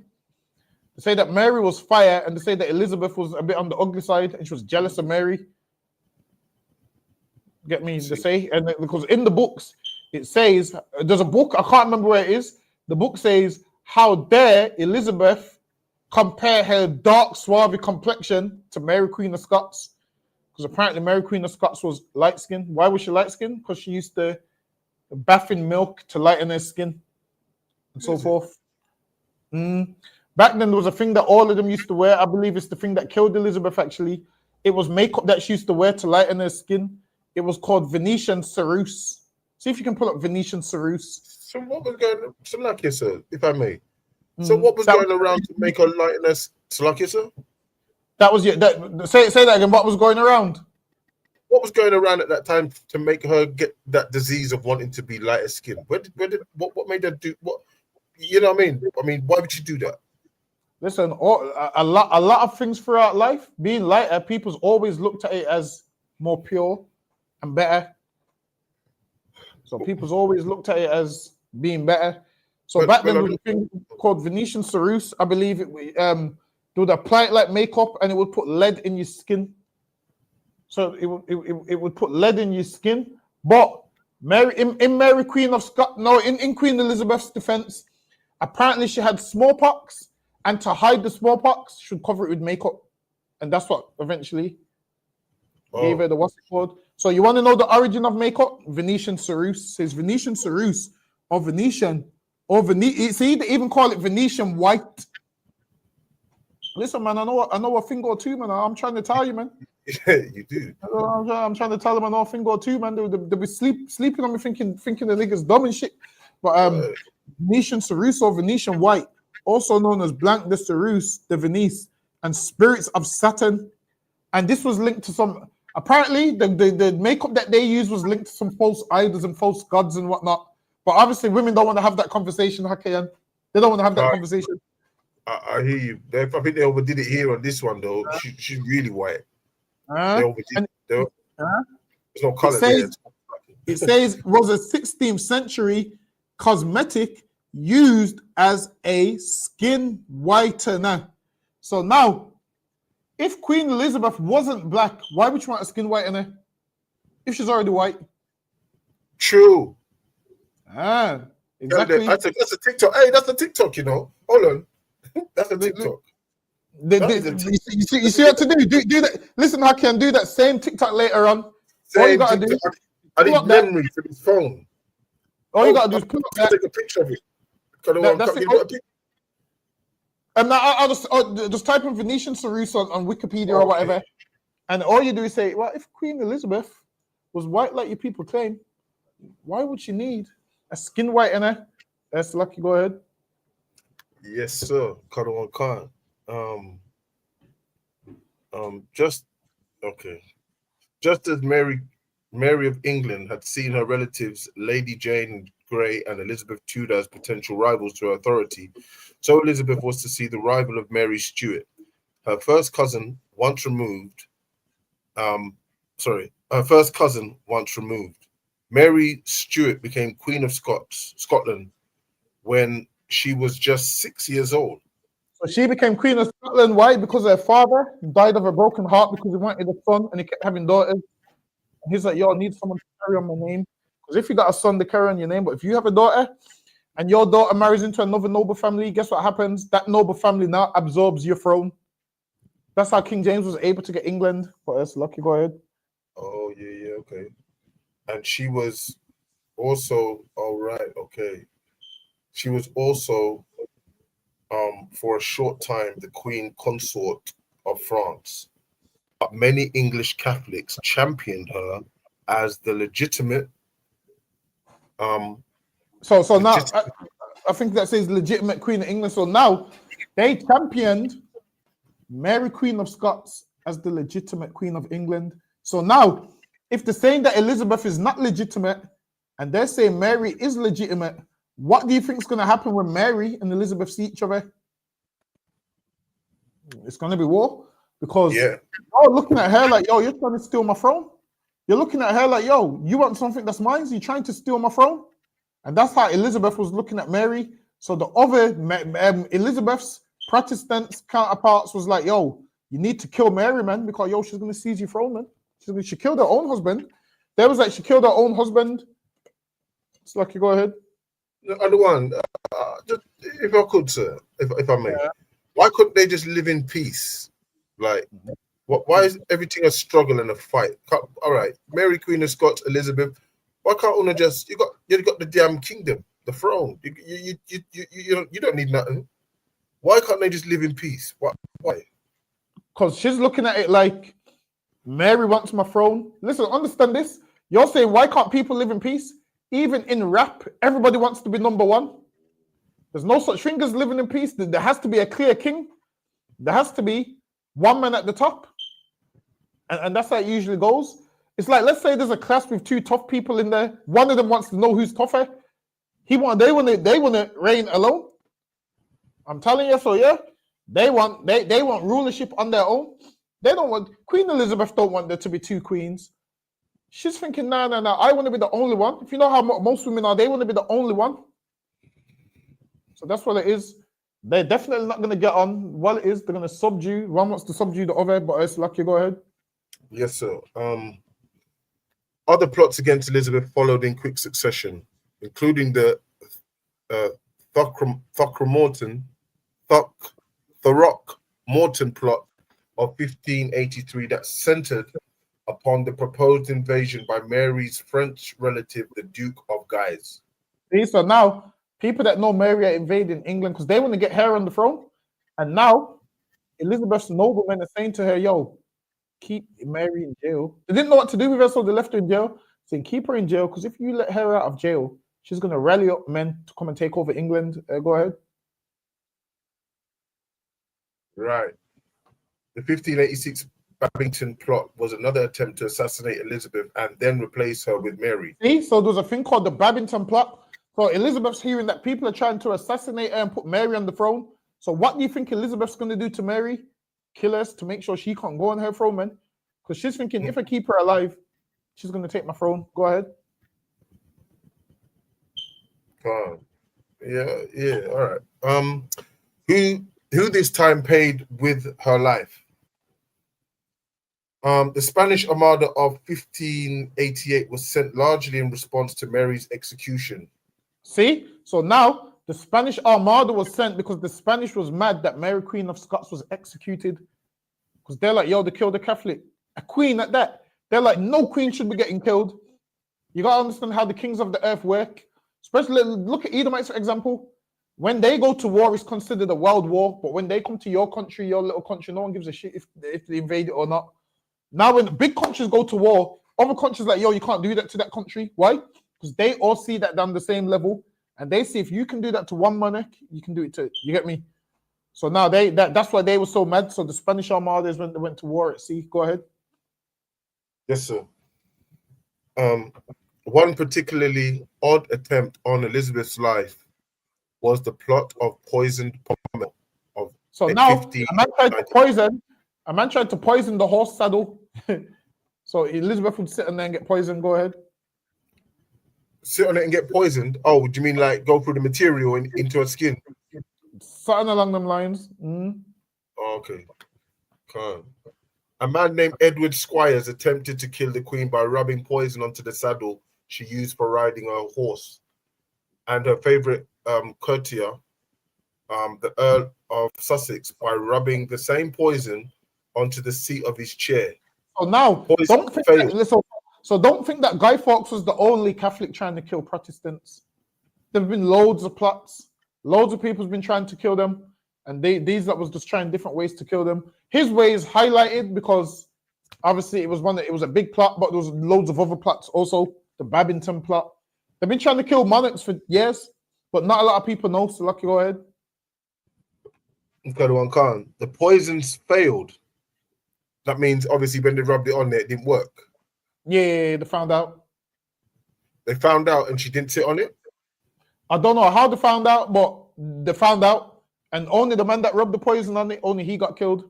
To say that Mary was fire, and to say that Elizabeth was a bit on the ugly side and she was jealous of Mary. Get me to say? And because in the books, it says, there's a book, I can't remember where it is. The book says, how dare Elizabeth compare her dark, suave complexion to Mary, Queen of Scots? Because apparently Mary, Queen of Scots was light-skinned. Why was she light-skinned? Because she used to bath in milk to lighten her skin and so forth. Back then, there was a thing that all of them used to wear. I believe it's the thing that killed Elizabeth, actually. It was makeup that she used to wear to lighten her skin. It was called Venetian cerise. See if you can pull up Venetian cerise. So what was going on? Salakia, sir, if I may. So what was going around to make her lighten her Salakia, sir? That was say that again. What was going around? What was going around at that time to make her get that disease of wanting to be lighter skin? What made her do what? You know what I mean? I mean, why would she do that? Listen, a lot of things throughout life, being lighter, people's always looked at it as more pure and better. So people's always looked at it as being better. So back then, there was a thing called Venetian cerise. I believe they would apply it like makeup, and it would put lead in your skin. So it would put lead in your skin. But Mary in Mary Queen of Scots, no, in Queen Elizabeth's defense, apparently she had smallpox, and to hide the smallpox, she would cover it with makeup, and that's what eventually gave her the what's it called. So you want to know the origin of makeup? Venetian cerise. Says Venetian cerise or Venetian or Venetian. See, they even call it Venetian white. Listen, man, I know a thing or two, man. I'm trying to tell you, man. Yeah, you do. I'm trying to tell them I know a thing or two, man. They be sleeping on me thinking the niggas dumb and shit. But Venetian cerise or Venetian white, also known as Blanc de Cerise de Venise and Spirits of Saturn. And this was linked to some, apparently the makeup that they used was linked to some false idols and false gods and whatnot. But obviously women don't want to have that conversation, Hakayan. They don't want to have that conversation. I hear you. I think they overdid it here on this one, though. She's really white. They overdid it. There's no color there. It says it was a 16th century cosmetic used as a skin whitener. So now, if Queen Elizabeth wasn't black, why would you want a skin whitener? If she's already white. True. Exactly. That's a TikTok. Hey, that's a TikTok, you know. Hold on. That's a TikTok. You see what to do? Do that. Listen, I can do that same TikTok later on. All you gotta do. I need memory for this phone. All you gotta do is pull up that. Take a picture of it. I'll just type in Venetian cerise on Wikipedia or whatever, and all you do is say, well, if Queen Elizabeth was white like you people claim, why would she need a skin whitener? That's lucky. Go ahead. Yes, sir. Khan. Just as Mary of England had seen her relatives, Lady Jane Grey and Elizabeth Tudor, as potential rivals to her authority, so Elizabeth was to see the rival of Mary Stuart, her first cousin once removed. Mary Stuart became Queen of Scotland when she was just 6 years old. So she became Queen of Scotland. Why? Because her father died of a broken heart because he wanted a son and he kept having daughters. And he's like, yo, I need someone to carry on my name. Because if you got a son, they carry on your name. But if you have a daughter and your daughter marries into another noble family, guess what happens? That noble family now absorbs your throne. That's how King James was able to get England. But that's lucky. Go ahead. Oh, yeah, okay. And she was also, she was also, for a short time, the Queen Consort of France. But many English Catholics championed her as the legitimate. So now, I think that says legitimate Queen of England. So now, they championed Mary Queen of Scots as the legitimate Queen of England. So now, if they're saying that Elizabeth is not legitimate, and they're saying Mary is legitimate, what do you think is going to happen when Mary and Elizabeth see each other? It's going to be war, because you're looking at her like, yo, you're trying to steal my throne. You're looking at her like, yo, you want something that's mine? So you're trying to steal my throne? And that's how Elizabeth was looking at Mary. So the other Elizabeth's Protestant counterparts was like, yo, you need to kill Mary, man, because, yo, she's going to seize your throne, man. She killed her own husband. There was like, she killed her own husband. It's lucky, go ahead. The other one, just, if I could, sir, if I may, why couldn't they just live in peace? Like, why is everything a struggle and a fight? All right, Mary Queen of Scots, Elizabeth. Why can't one just you got the damn kingdom, the throne? You don't need nothing. Why can't they just live in peace? Why? Because she's looking at it like Mary wants my throne. Listen, understand this. You're saying why can't people live in peace? Even in rap, everybody wants to be number one. There's no such thing as living in peace. There has to be a clear king. There has to be one man at the top. And that's how it usually goes. It's like, let's say there's a class with two tough people in there. One of them wants to know who's tougher. They want to reign alone. I'm telling you, so yeah. They want rulership on their own. They don't want Queen Elizabeth don't want there to be two queens. She's thinking, no, I want to be the only one. If you know how most women are, they want to be the only one. So that's what it is. They're definitely not going to get on. What it is, they're going to subdue. One wants to subdue the other, but it's lucky. Go ahead. Yes, sir. Other plots against Elizabeth followed in quick succession, including the Throckmorton plot of 1583 that centered upon the proposed invasion by Mary's French relative, the Duke of Guise. See, so now people that know Mary are invading England because they want to get her on the throne. And now Elizabeth's noblemen are saying to her, yo, keep Mary in jail. They didn't know what to do with her, so they left her in jail, saying keep her in jail because if you let her out of jail, she's going to rally up men to come and take over England. Go ahead. Right. The 1586 Babington plot was another attempt to assassinate Elizabeth and then replace her with Mary. See, so there's a thing called the Babington plot. So Elizabeth's hearing that people are trying to assassinate her and put Mary on the throne. So what do you think Elizabeth's going to do to Mary? Kill us to make sure she can't go on her throne, man. Because she's thinking, if I keep her alive, she's going to take my throne. Go ahead. Yeah, all right. Who this time paid with her life? The Spanish Armada of 1588 was sent largely in response to Mary's execution. See? So now the Spanish Armada was sent because the Spanish was mad that Mary Queen of Scots was executed. Because they're like, yo, they killed a Catholic. A queen at that. They're like, no queen should be getting killed. You got to understand how the kings of the earth work. Especially, look at Edomites, for example. When they go to war, it's considered a world war. But when they come to your country, your little country, no one gives a shit if they invade it or not. Now, when big countries go to war, other countries like, yo, you can't do that to that country. Why? Because they all see that they're on the same level. And they see if you can do that to one monarch, you can do it to, you get me? So now that's why they were so mad. So the Spanish Armada is when they went to war at sea. Go ahead. Yes, sir. One particularly odd attempt on Elizabeth's life was the plot of poisoned pommel. So now a man tried to poison the horse saddle. So Elizabeth would sit on there and get poisoned. Go ahead. Sit on it and get poisoned? Oh, do you mean like go through the material into her skin? Something along them lines. Oh, okay. A man named Edward Squires attempted to kill the queen by rubbing poison onto the saddle she used for riding her horse. And her favorite courtier, the Earl of Sussex, by rubbing the same poison onto the seat of his chair. So now, don't think that Guy Fawkes was the only Catholic trying to kill Protestants. There have been loads of plots. Loads of people have been trying to kill them. And these that was just trying different ways to kill them. His way is highlighted because obviously it was a big plot, but there was loads of other plots also. The Babington plot. They've been trying to kill monarchs for years, but not a lot of people know. So lucky, go ahead. The poisons failed. That means obviously when they rubbed it on there, it didn't work. Yeah, they found out. They found out and she didn't sit on it? I don't know how they found out, but they found out. And only the man that rubbed the poison on it, only he got killed.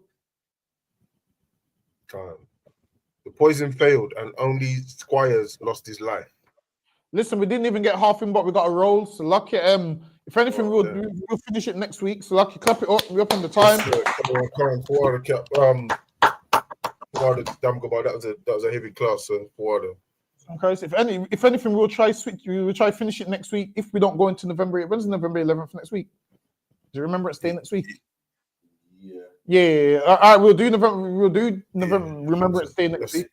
The poison failed and only Squires lost his life. Listen, we didn't even get half in, but we got a roll. So lucky, if anything, we'll finish it next week. So lucky, clap it up. We're up on the time. That was a heavy class, so okay, so if anything, we'll try finish it next week. If we don't go into November, when's November 11th next week? Do you remember it staying next week? Yeah. All right, we'll do November. Remember it staying next week.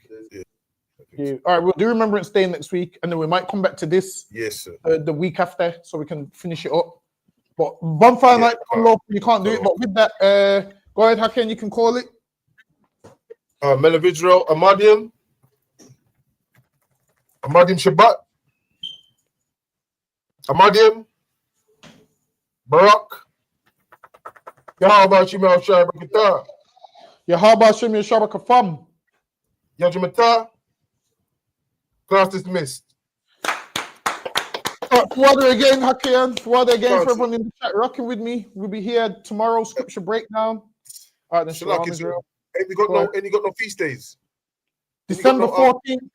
Yeah. All right, we'll do remember it staying next week, and then we might come back to this. Yes, sir. The week after, so we can finish it up. But bonfire Yeah, night, you can't do it. But with that, go ahead, Haken, you can call it. Melavidro, Amadium Shabbat, Amadium, Barak, Yahaba Shimel Shabakata, Yahaba Shimei Shabaka Fam. Yajimata, class dismissed. Fuada again, Haken. Fuada again Class. for everyone in the chat rocking with me. We'll be here tomorrow, scripture breakdown. All right, then Shalom Israel. Ain't we got no feast days? December 14th,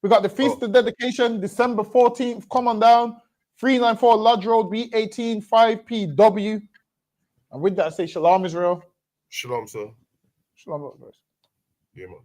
we got the Feast of Dedication, December 14th. Come on down, 394 Lodge Road, B18 5PW. And with that, I say Shalom Israel. Shalom, sir. Shalom, guys. Yeah, man.